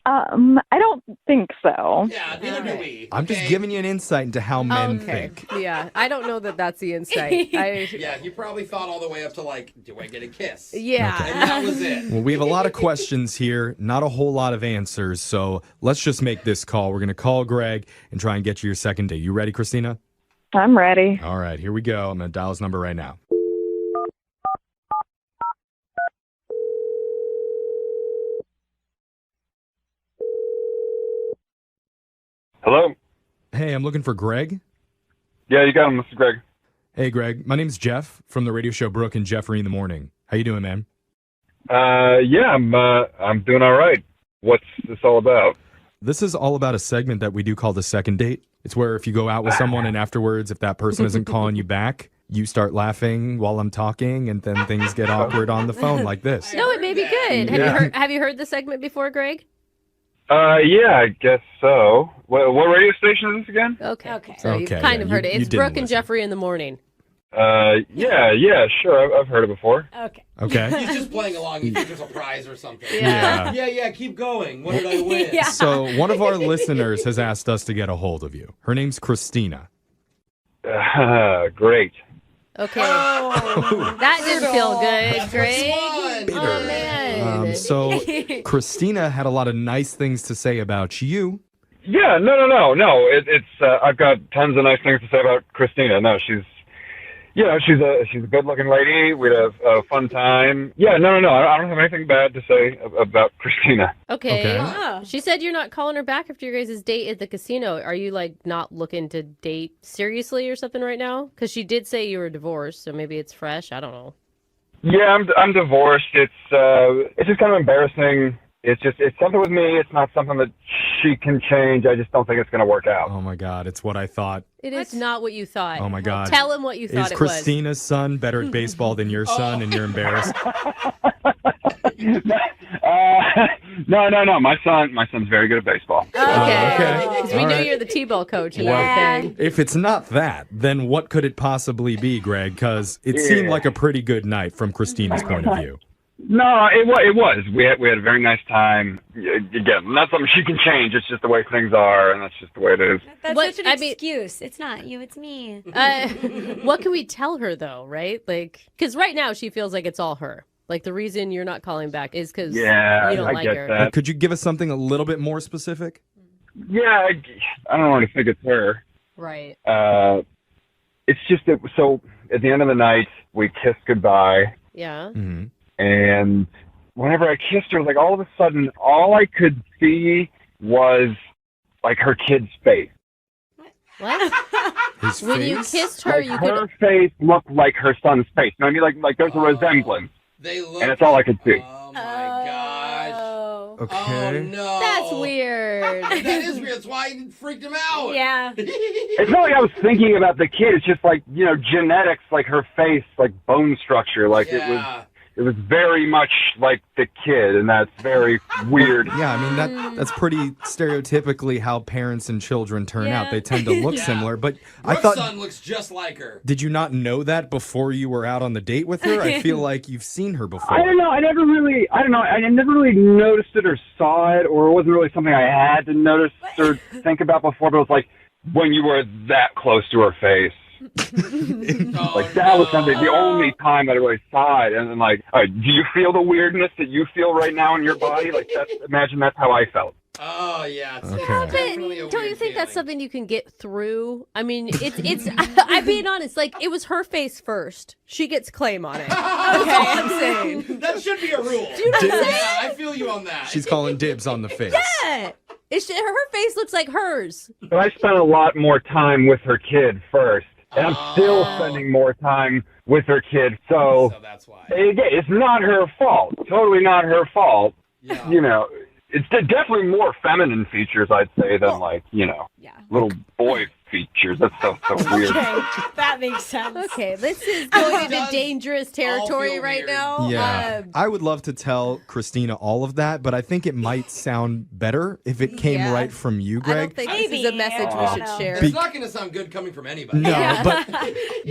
I don't think so. Yeah, neither do we. I'm just giving you an insight into how men think. Yeah, I don't know that that's the insight. Yeah, he probably thought all the way up to like, do I get a kiss? Yeah. Okay. And that was it. Well, we have a lot of questions here, not a whole lot of answers, so let's just make this call. We're going to call Greg and try and get you your second date. You ready, Christina? I'm ready. All right, here we go. I'm going to dial his number right now. Hello? Hey, I'm looking for Greg. Yeah, you got him, Mr. Greg. Hey, Greg. My name's Jeff from the radio show Brooke and Jeffrey in the Morning. How you doing, man? Yeah, I'm doing all right. What's this all about? This is all about a segment that we do called the second date. It's where if you go out with someone and afterwards, if that person isn't calling you back, you start laughing while I'm talking, and then things get awkward on the phone like this. No, it may be good. Have you heard the segment before, Greg? Yeah, I guess so. What radio station is this again? Okay. So you've kind of heard it. You It's didn't Brooke and listen. Jeffrey in the Morning. Yeah, sure. I've heard it before. Okay. Okay. He's just playing along. He thinks there's a prize or something. Yeah. Yeah, keep going. What did I win? So one of our listeners has asked us to get a hold of you. Her name's Christina. Great. Okay. That didn't feel good, Greg. Oh, man. So Christina had a lot of nice things to say about you. Yeah, no. It's I've got tons of nice things to say about Christina. No, she's a good-looking lady. We had a fun time. Yeah, no. I don't have anything bad to say about Christina. Okay. She said you're not calling her back after your guys' date at the casino. Are you not looking to date seriously or something right now? Because she did say you were divorced, so maybe it's fresh. I don't know. Yeah, I'm divorced. It's just kind of embarrassing. It's something with me. It's not something that she can change. I just don't think it's going to work out. Oh my God, it's what I thought. It is not what you thought. Oh my God. Tell him what you thought Is it was. Christina's son better at baseball than your son, and you're embarrassed? No. My son's very good at baseball. Okay. Because we All knew right. you're the T-ball coach and Well, everything. if it's not that, then what could it possibly be, Greg? Because it seemed like a pretty good night from Christina's point of view. No, it was. We had a very nice time. Again, not something she can change. It's just the way things are, and that's just the way it is. That's such an excuse. It's not you, it's me. What can we tell her, though, right? Because right now she feels like it's all her. The reason you're not calling back is because you don't like her. That. Could you give us something a little bit more specific? Yeah, I don't want to think it's her. Right. It's just that, so at the end of the night, we kissed goodbye. Yeah. Mm-hmm. And whenever I kissed her, all of a sudden, all I could see was, her kid's face. What? His when face? you kissed her, you her could... face looked like her son's face. You know what I mean? There's a resemblance. They look. And it's all I could see. Oh my gosh. Okay. Oh no. That's weird. That is weird. That's why it freaked him out. Yeah. It's not like I was thinking about the kid. It's just genetics, her face, bone structure. It was very much like the kid, and that's very weird. Yeah, I mean, that's pretty stereotypically how parents and children turn out. They tend to look similar, but I Brooke's thought... son looks just like her. Did you not know that before you were out on the date with her? I feel like you've seen her before. I don't know. I never really noticed it or saw it, or it wasn't really something I had to notice or think about before, but it was when you were that close to her face. That was something, the only time that I really saw it, and then do you feel the weirdness that you feel right now in your body? Imagine that's how I felt. Oh yeah. It's Okay. definitely a Don't you weird think that's feeling. something you can get through? I mean, it's. I'm being honest. It was her face first. She gets claim on it. That's all I'm saying. That should be a rule. Do you know what I'm saying? Yeah, I feel you on that. She's calling dibs on the face. Yeah. Her face looks like hers. But I spent a lot more time with her kid first. And I'm still spending more time with her kid. So that's why. Again, it's not her fault. Totally not her fault. Yeah. It's definitely more feminine features, I'd say, than little boy features. That's so weird. Okay, that makes sense. Okay, this is going into dangerous territory right now. Yeah. I would love to tell Christina all of that, but I think it might sound better if it came right from you, Greg. I don't think this is a message we should share. It's not going to sound good coming from anybody. No, but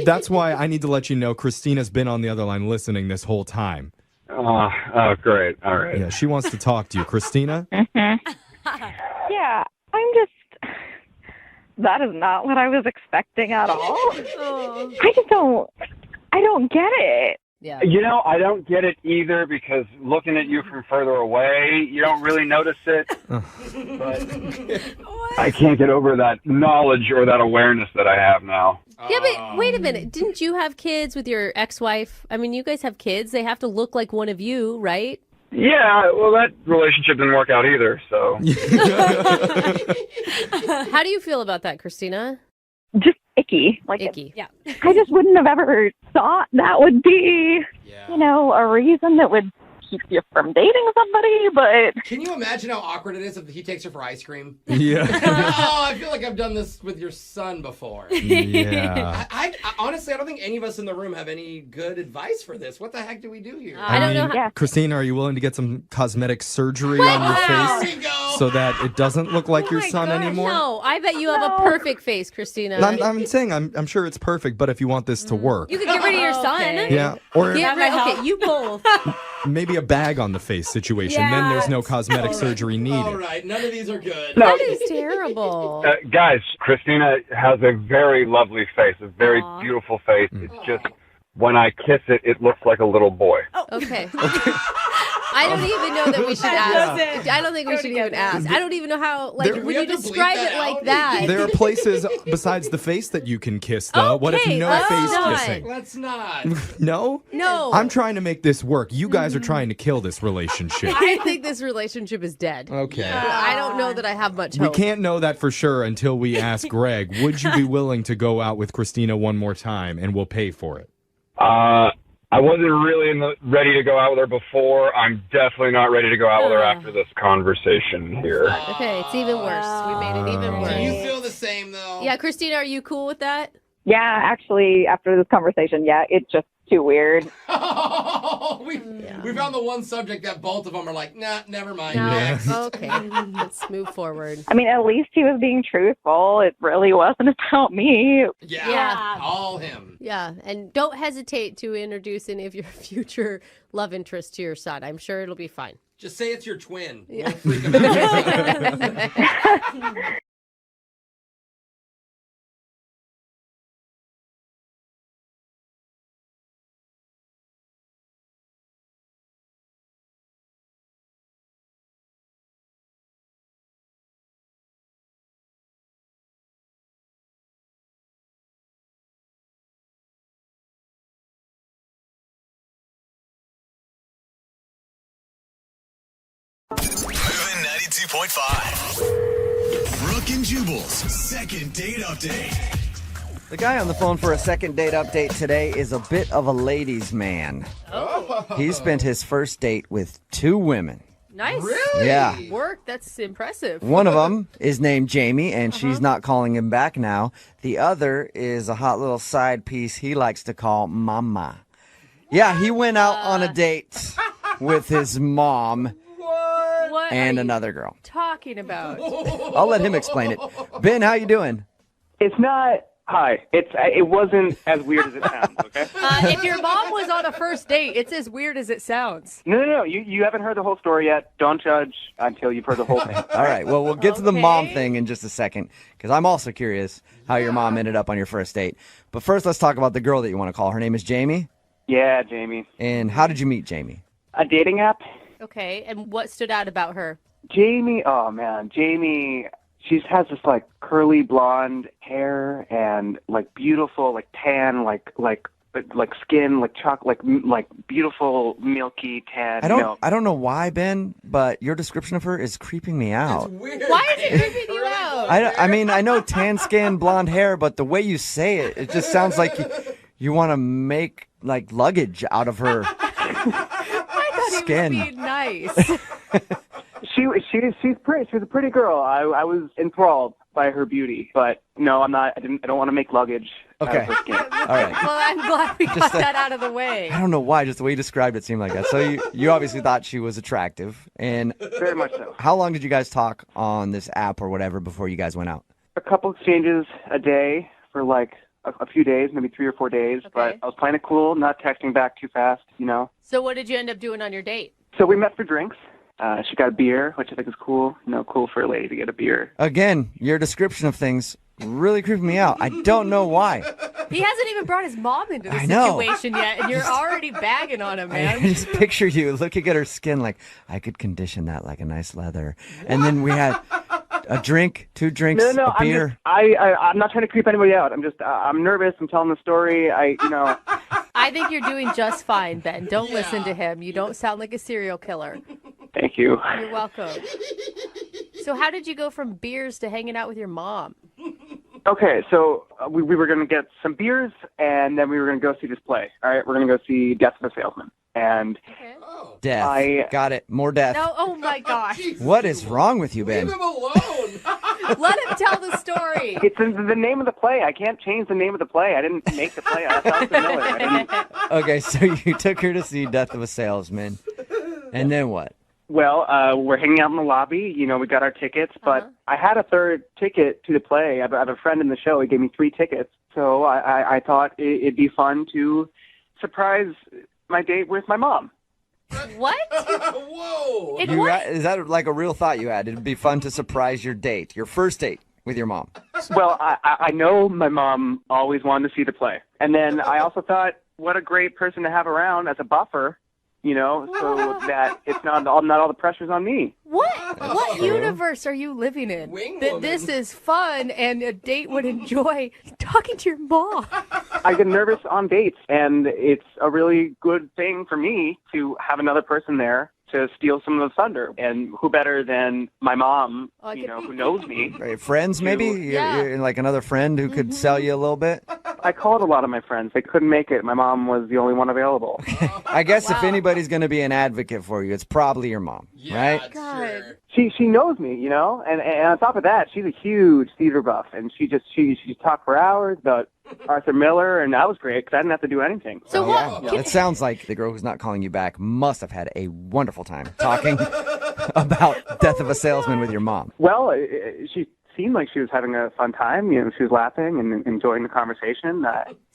that's why I need to let you know Christina's been on the other line listening this whole time. Oh, great. All right. Yeah, she wants to talk to you. Christina? Yeah, I'm just... That is not what I was expecting at all. I just don't... I don't get it. Yeah. I don't get it either, because looking at you from further away, you don't really notice it. But I can't get over that knowledge or that awareness that I have now. Yeah, but wait a minute. Didn't you have kids with your ex-wife? I mean, you guys have kids. They have to look like one of you, right? Yeah, well, that relationship didn't work out either, so... How do you feel about that, Christina? Just icky. Icky. Yeah. I just wouldn't have ever thought that would be, a reason that would keep you from dating somebody, but... Can you imagine how awkward it is if he takes her for ice cream? Yeah. I feel like I've done this with your son before. Yeah. I honestly, I don't think any of us in the room have any good advice for this. What the heck do we do here? I don't know how... Christina, are you willing to get some cosmetic surgery on your face? There we go. so that it doesn't look like your son anymore? No, I bet you have a perfect face, Christina. I'm saying I'm sure it's perfect, but if you want this to work, You could get rid of your son. yeah, or Okay, you both. maybe a bag on the face situation. Then there's no cosmetic surgery needed. All right, none of these are good. That is terrible. Guys, Christina has a very lovely face, a very beautiful face. It's just when I kiss it, it looks like a little boy. Okay. I don't even know that we should ask. I don't think we should even ask. I don't even know how, like, when you describe it like that. There are places besides the face that you can kiss, though. What if no face kissing? Let's not. No? No. I'm trying to make this work. You guys are trying to kill this relationship. I think this relationship is dead. Okay. I don't know that I have much We hope. can't know that for sure until we ask Greg, would you be willing to go out with Christina one more time and we'll pay for it? I wasn't really ready to go out with her before. I'm definitely not ready to go out with her after this conversation here. Okay, it's even worse. We made it even worse. Do you feel the same, though? Yeah, Christina, are you cool with that? Yeah, actually, after this conversation, it's just too weird. We found the one subject that both of them are like, nah, never mind. No. Next. Okay, let's move forward. I mean, at least he was being truthful. It really wasn't about me. Yeah, all him. Yeah, and don't hesitate to introduce any of your future love interests to your son. I'm sure it'll be fine. Just say it's your twin. Yeah. We'll freak him out. Moving 92.5. Brooke and Jubal's second date update. The guy on the phone for a second date update today is a bit of a ladies' man. Oh. He spent his first date with 2 women. Nice. Really? Yeah. Work. That's impressive. One of them is named Jamie, and she's not calling him back now. The other is a hot little side piece he likes to call Mama. Yeah, he went out on a date with his mom What and are you another girl. talking about? I'll let him explain it. Ben, how you doing? It's not. Hi. It wasn't as weird as it sounds. Okay. If your mom was on a first date, it's as weird as it sounds. No. You haven't heard the whole story yet. Don't judge until you've heard the whole thing. All right. Well, we'll get to the mom thing in just a second because I'm also curious how your mom ended up on your first date. But first, let's talk about the girl that you want to call. Her name is Jamie. Yeah, Jamie. And how did you meet Jamie? A dating app. Okay, and what stood out about her? Jamie. Oh man, Jamie. She has this like curly blonde hair and like beautiful like tan like skin like chocolate like beautiful milky tan. I don't know why, Ben, but your description of her is creeping me out. Why is it creeping you out? I mean, I know tan skin, blonde hair, but the way you say it, it just sounds like you want to make like luggage out of her skin. He was being nice. She's pretty. She's a pretty girl. I was enthralled by her beauty, but no, I'm not. I don't want to make luggage out of her skin. All right. Well, I'm glad we got that out of the way. I don't know why, just the way you described it seemed like that. So you obviously thought she was attractive. And very much so. How long did you guys talk on this app or whatever before you guys went out? A couple exchanges a day for like a few days, maybe 3 or 4 days. Okay. But I was playing it cool, not texting back too fast, So what did you end up doing on your date? So we met for drinks. She got a beer, which I think is cool. Cool for a lady to get a beer. Again, your description of things really creeped me out. I don't know why. He hasn't even brought his mom into the I know. situation yet, and you're already bagging on him, man. I just picture you looking at her skin like, I could condition that like a nice leather. And then we had a drink, 2 drinks, No, a beer. I'm not trying to creep anybody out. I'm just, I'm nervous. I'm telling the story. I think you're doing just fine, Ben. Don't listen to him. You don't sound like a serial killer. Thank you. You're welcome. So how did you go from beers to hanging out with your mom? Okay, so we were going to get some beers, and then we were going to go see this play. All right, we're going to go see Death of a Salesman. And Death. Got it. More death. No, oh my gosh. What is wrong with you, Ben? Leave him alone. Let him tell the story. It's the name of the play. I can't change the name of the play. I didn't make the play. That sounds familiar. I didn't... Okay, so you took her to see Death of a Salesman. And then what? Well, we're hanging out in the lobby. You know, we got our tickets, but I had a third ticket to the play. I have a friend in the show. He gave me 3 tickets. So I thought it'd be fun to surprise my date with my mom. What? Whoa! Is that like a real thought you had? It'd be fun to surprise your date, your first date with your mom. Well, I know my mom always wanted to see the play. And then I also thought, what a great person to have around as a buffer, you know, so that it's not all the pressure's on me. What universe are you living in? That this is fun and a date would enjoy talking to your mom. I get nervous on dates, and it's a really good thing for me to have another person there to steal some of the thunder. And who better than my mom, who knows me. Right, friends, maybe? You're like another friend who could sell you a little bit? I called a lot of my friends. They couldn't make it. My mom was the only one available. I guess if anybody's going to be an advocate for you, it's probably your mom, right? God. She knows me, you know, and on top of that, she's a huge theater buff, and she talked for hours about Arthur Miller, and that was great because I didn't have to do anything. So what? Yeah. It sounds like the girl who's not calling you back must have had a wonderful time talking about Death of a Salesman with your mom. Well, she seemed like she was having a fun time. You know, she was laughing and enjoying the conversation.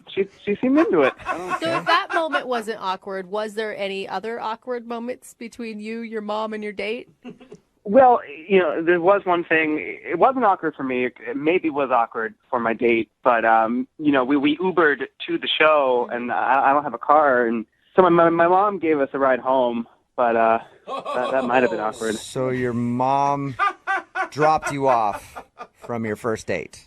She seemed into it. So if that moment wasn't awkward, was there any other awkward moments between you, your mom, and your date? Well, you know, there was one thing. It wasn't awkward for me. It maybe was awkward for my date. But, you know, we Ubered to the show, and I don't have a car. And so my mom gave us a ride home, but that might have been awkward. So your mom dropped you off from your first date.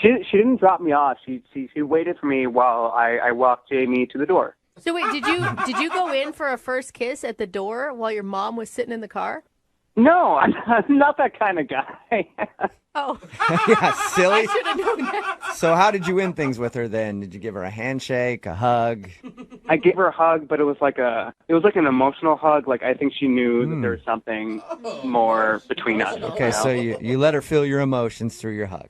She didn't drop me off. She waited for me while I walked Jamie to the door. So wait, did you go in for a first kiss at the door while your mom was sitting in the car? No, I'm not that kind of guy. Oh. Yeah, silly. I should have known that. So how did you end things with her then? Did you give her a handshake, a hug? I gave her a hug, but it was like an emotional hug. Like I think she knew that there was something more between us. Okay, so you let her feel your emotions through your hug.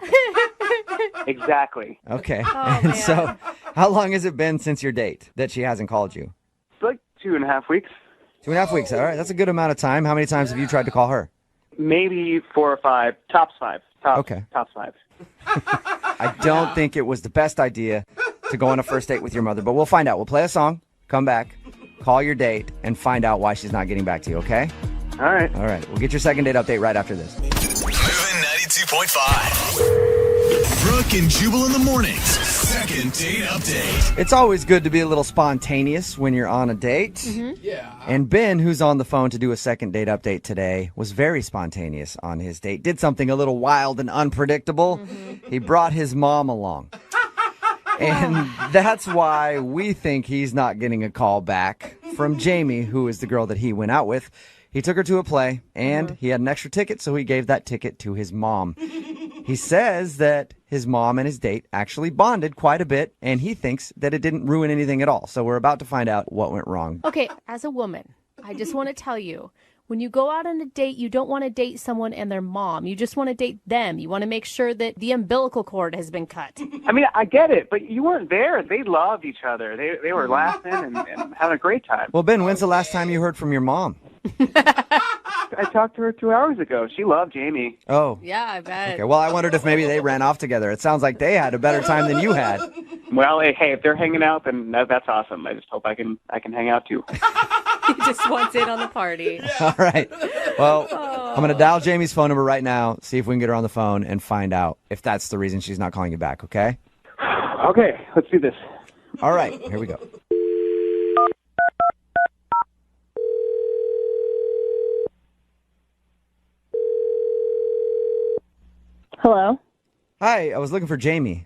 Exactly. Okay. Oh, And man. so how long has it been since your date that she hasn't called you? It's like 2.5 weeks. 2.5 weeks. All right. That's a good amount of time. How many times have you tried to call her? Maybe 4 or 5. Tops 5. Tops 5. I don't think it was the best idea to go on a first date with your mother, but we'll find out. We'll play a song, come back, call your date, and find out why she's not getting back to you, okay? All right. All right. We'll get your second date update right after this. Moving 92.5. Brooke and Jubal in the mornings. Second date update. It's always good to be a little spontaneous when you're on a date. Yeah. And Ben, who's on the phone to do a second date update today, was very spontaneous on his date. Did something a little wild and unpredictable. He brought his mom along. And that's why we think he's not getting a call back from Jamie, who is the girl that he went out with. He took her to a play, and he had an extra ticket, so he gave that ticket to his mom. He says that his mom and his date actually bonded quite a bit, and he thinks that it didn't ruin anything at all. So we're about to find out what went wrong. Okay, as a woman, I just want to tell you, when you go out on a date, you don't want to date someone and their mom. You just want to date them. You want to make sure that the umbilical cord has been cut. I mean, I get it, but you weren't there. They loved each other. They were laughing and having a great time. Well, Ben, when's the last time you heard from your mom? I talked to her 2 hours ago. She loved Jamie. Oh. Yeah, I bet. Okay, well, I wondered if maybe they ran off together. It sounds like they had a better time than you had. Well, hey, if they're hanging out, then that's awesome. I just hope I can hang out too. He just wants in on the party. All right. Well, I'm going to dial Jamie's phone number right now, see if we can get her on the phone and find out if that's the reason she's not calling you back, okay? Okay, let's do this. All right, here we go. Hello. Hi, I was looking for Jamie.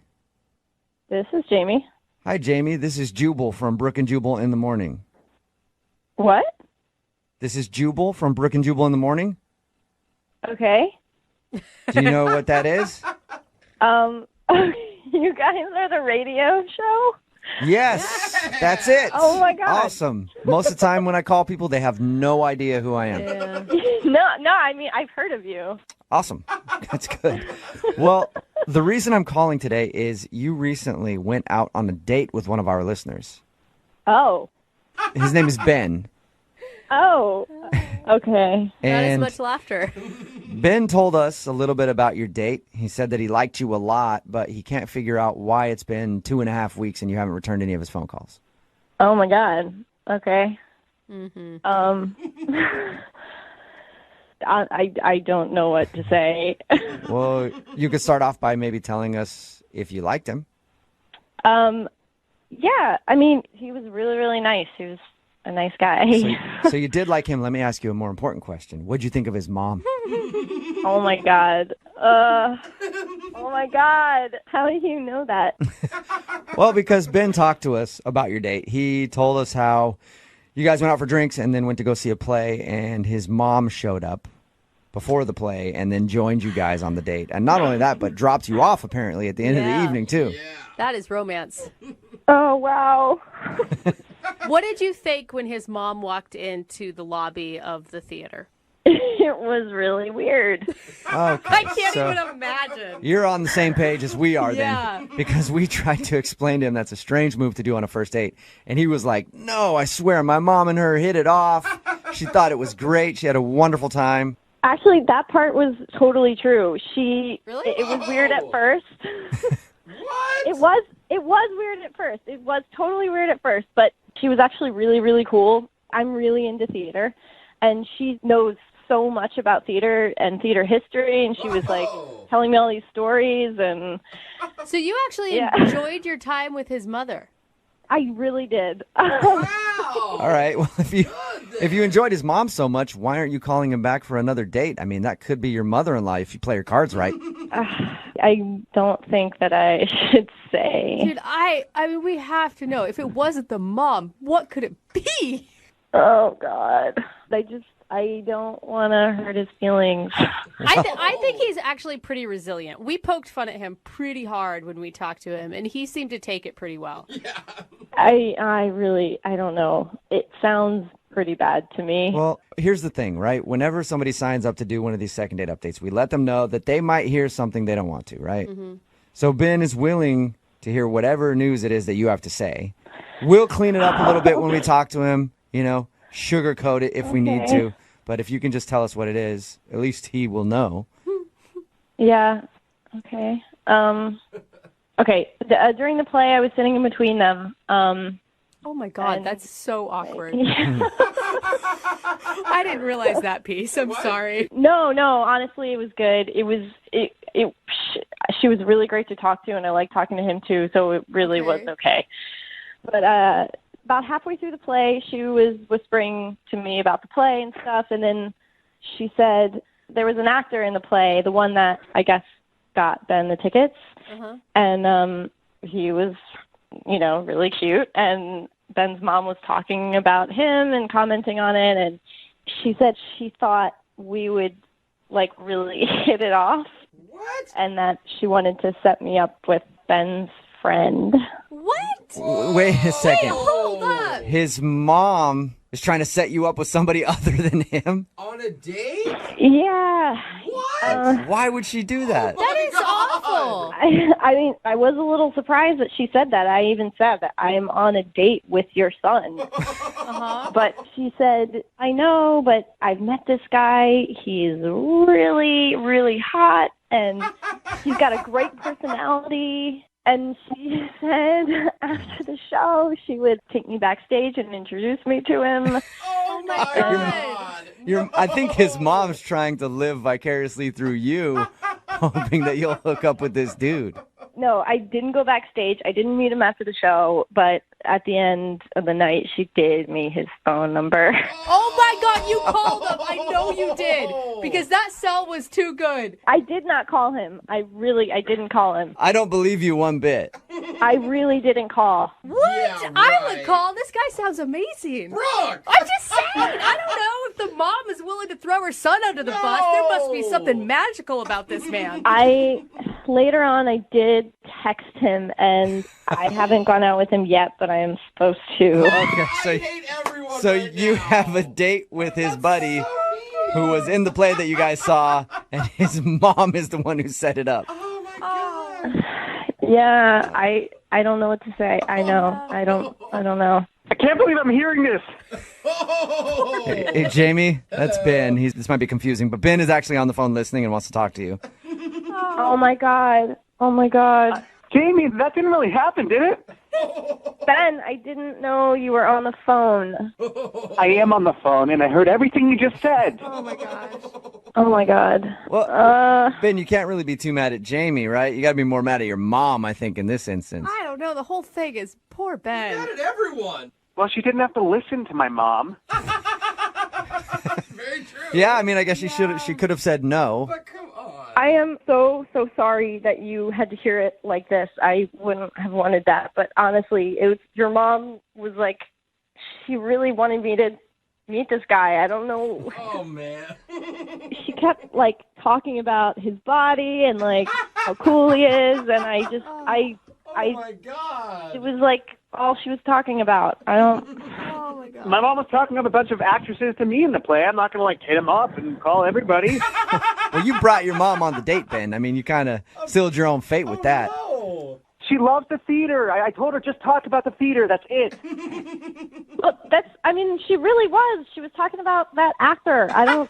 This is Jamie. Hi, Jamie. This is Jubal from Brooke and Jubal in the morning. What? This is Jubal from Brooke and Jubal in the morning. Okay. Do you know what that is? You guys are the radio show? Yes, that's it. Oh, my God. Awesome. Most of the time when I call people, they have no idea who I am. No, I mean, I've heard of you. Awesome. That's good. Well, the reason I'm calling today is you recently went out on a date with one of our listeners. Oh. His name is Ben. Oh, okay. Not as And much laughter. Ben told us a little bit about your date. He said that he liked you a lot, but he can't figure out why it's been 2.5 weeks and you haven't returned any of his phone calls. Oh my God. Okay. Mm-hmm. I don't know what to say. Well, you could start off by maybe telling us if you liked him. Yeah. I mean, he was really, really nice. He was a nice guy. So you did like him. Let me ask you a more important question. What'd you think of his mom? Oh my God. Oh my God. How do you know that? Well, because Ben talked to us about your date. He told us how you guys went out for drinks and then went to go see a play, and his mom showed up before the play and then joined you guys on the date. And not only that, but dropped you off apparently at the end of the evening, too. That is romance. Oh, wow. What did you think when his mom walked into the lobby of the theater? It was really weird. Okay, I can't so even imagine. you're on the same page as we are Yeah. then. Because we tried to explain to him that's a strange move to do on a first date. And he was like, no, I swear, my mom and her hit it off. She thought it was great. She had a wonderful time. Actually, that part was totally true. Really? It was weird at first. What? It was weird at first. It was totally weird at first, but she was actually really, really cool. I'm really into theater, and she knows so much about theater and theater history, and she was like telling me all these stories. And So you actually enjoyed your time with his mother. I really did. All right. Well, if you enjoyed his mom so much, why aren't you calling him back for another date? I mean, that could be your mother-in-law if you play your cards right. I don't think that I should say. Dude, I mean, we have to know. If it wasn't the mom, what could it be? Oh, God. I don't want to hurt his feelings. I think he's actually pretty resilient. We poked fun at him pretty hard when we talked to him, and he seemed to take it pretty well. I don't know. It sounds pretty bad to me. Well, here's the thing, right? Whenever somebody signs up to do one of these second date updates, we let them know that they might hear something they don't want to, right? Mm-hmm. So Ben is willing to hear whatever news it is that you have to say. We'll clean it up a little bit when we talk to him, sugarcoat it if we need to. But if you can just tell us what it is, at least he will know. Yeah. Okay. Okay. During the play, I was sitting in between them. Oh my God, that's so awkward. I didn't realize that piece. I'm sorry. No. Honestly, it was good. She was really great to talk to, and I liked talking to him too. So it really was okay. But about halfway through the play, she was whispering to me about the play and stuff, and then she said there was an actor in the play, the one that I guess got Ben the tickets, and he was, really cute, and Ben's mom was talking about him and commenting on it, and she said she thought we would, really hit it off. What? And that she wanted to set me up with Ben's friend. What? Wait a second. Wait, hold up. His mom is trying to set you up with somebody other than him? On a date? Yeah. What? Why would she do that? That is awful. I mean, I was a little surprised that she said that. I even said that I'm on a date with your son. But she said, I know, but I've met this guy. He's really, really hot, and he's got a great personality. And she said after the show, she would take me backstage and introduce me to him. Oh my God. I think his mom's trying to live vicariously through you, hoping that you'll hook up with this dude. No, I didn't go backstage. I didn't meet him after the show, but at the end of the night, she gave me his phone number. Oh my God, you called him. I know you did, because that sell was too good. I did not call him. I didn't call him. I don't believe you one bit. I really didn't call. What? Yeah, I would right. call. This guy sounds amazing. Brooke! I'm just saying. I don't know if the mom is willing to throw her son under the bus. There must be something magical about this man. Later on, I did text him, and I haven't gone out with him yet, but I am supposed to. Okay, so you have a date with his buddy who was in the play that you guys saw, and his mom is the one who set it up. Oh my God. Yeah, I don't know what to say. I know. I don't know. can't believe I'm hearing this. Hey, Jamie, that's Ben. This might be confusing, but Ben is actually on the phone listening and wants to talk to you. Oh my God. Oh my God. Jamie, that didn't really happen, did it? Ben, I didn't know you were on the phone. I am on the phone, and I heard everything you just said. Oh my gosh. Oh my God. Well, Ben, you can't really be too mad at Jamie, right? You got to be more mad at your mom, I think, in this instance. I don't know. The whole thing is poor Ben. Mad at everyone. Well, she didn't have to listen to my mom. Very true. Yeah, I mean, I guess she could have said no. But come on. I am so sorry that you had to hear it like this. I wouldn't have wanted that. But honestly, your mom was like, she really wanted me to meet this guy. I don't know. Oh, man. She kept, like, talking about his body and, like, how cool he is. And Oh, my God. It was, like, all she was talking about. Oh, my God. My mom was talking up a bunch of actresses to me in the play. I'm not going to, like, hit them up and call everybody. Well, you brought your mom on the date, Ben. I mean, you kind of sealed your own fate with that. No. She loves the theater. I told her just talk about the theater. That's it. Well, she really was. She was talking about that actor. I'm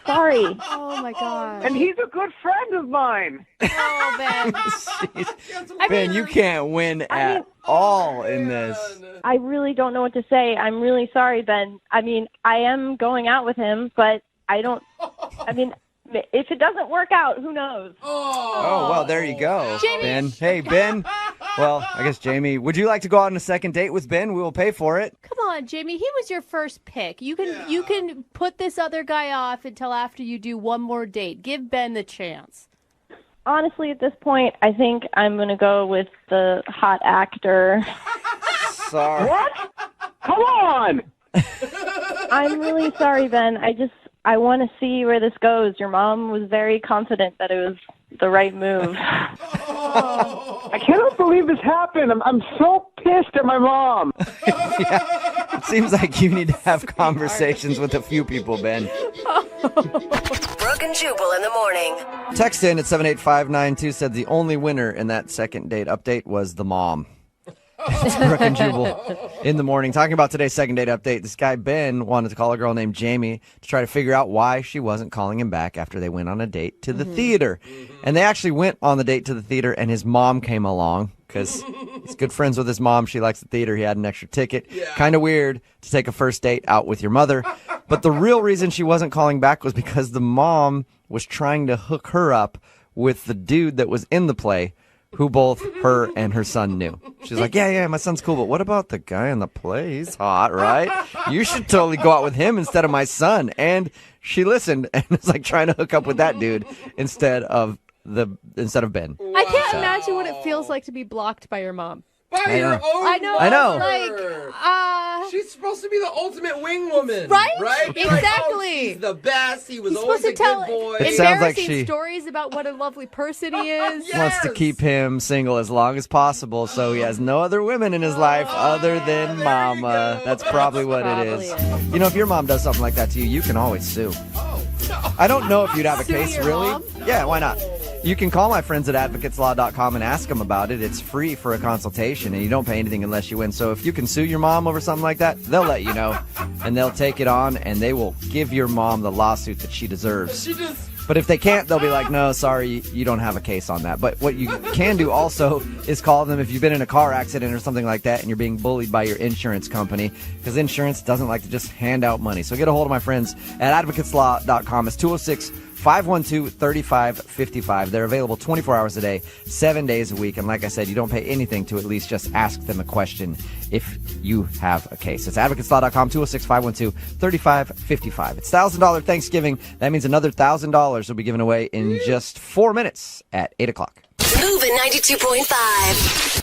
sorry. Oh, my God. And he's a good friend of mine. Oh, Ben. Ben, you can't win at all in this. I really don't know what to say. I'm really sorry, Ben. I mean, I am going out with him, but if it doesn't work out, who knows? Oh, well, there you go, Jamie. Ben. Hey, Ben. Well, I guess, Jamie, would you like to go out on a second date with Ben? We will pay for it. Come on, Jamie. He was your first pick. You can put this other guy off until after you do one more date. Give Ben the chance. Honestly, at this point, I think I'm going to go with the hot actor. Sorry. What? Come on! I'm really sorry, Ben. I want to see where this goes. Your mom was very confident that it was the right move. I cannot believe this happened. I'm so pissed at my mom. Yeah. It seems like you need to have conversations with a few people, Ben. Brooke and Jubal in the morning. Text in at 78592 said the only winner in that second date update was the mom. It's Brooke and Jubal in the morning. Talking about today's second date update, this guy Ben wanted to call a girl named Jamie to try to figure out why she wasn't calling him back after they went on a date to the theater. And they actually went on the date to the theater, and his mom came along because he's good friends with his mom. She likes the theater. He had an extra ticket. Yeah. Kind of weird to take a first date out with your mother. But the real reason she wasn't calling back was because the mom was trying to hook her up with the dude that was in the play, who both her and her son knew. She's like, yeah, my son's cool, but what about the guy in the play? He's hot, right? You should totally go out with him instead of my son. And she listened and was like trying to hook up with that dude instead of Ben. I can't imagine what it feels like to be blocked by your mom. By your own I know. Like, she's supposed to be the ultimate wing woman. Right? Right? Exactly. Like, oh, he's the best. He was always a good boy. It sounds like embarrassing she stories about what a lovely person he is. wants to keep him single as long as possible so he has no other women in his life other than mama. That's probably what it is. You know, if your mom does something like that to you, you can always sue. I don't know if you'd have a case, really. Mom? Yeah, why not? You can call my friends at advocateslaw.com and ask them about it. It's free for a consultation, and you don't pay anything unless you win. So if you can sue your mom over something like that, they'll let you know, and they'll take it on, and they will give your mom the lawsuit that she deserves. But if they can't, they'll be like, no, sorry, you don't have a case on that. But what you can do also is call them if you've been in a car accident or something like that and you're being bullied by your insurance company, because insurance doesn't like to just hand out money. So get a hold of my friends at advocateslaw.com. It's 206-512-3555. They're available 24 hours a day, 7 days a week. And like I said, you don't pay anything to at least just ask them a question if you have a case. It's advocateslaw.com, 206-512-3555. It's $1,000 Thanksgiving. That means another $1,000 will be given away in just 4 minutes at 8 o'clock. Moving 92.5.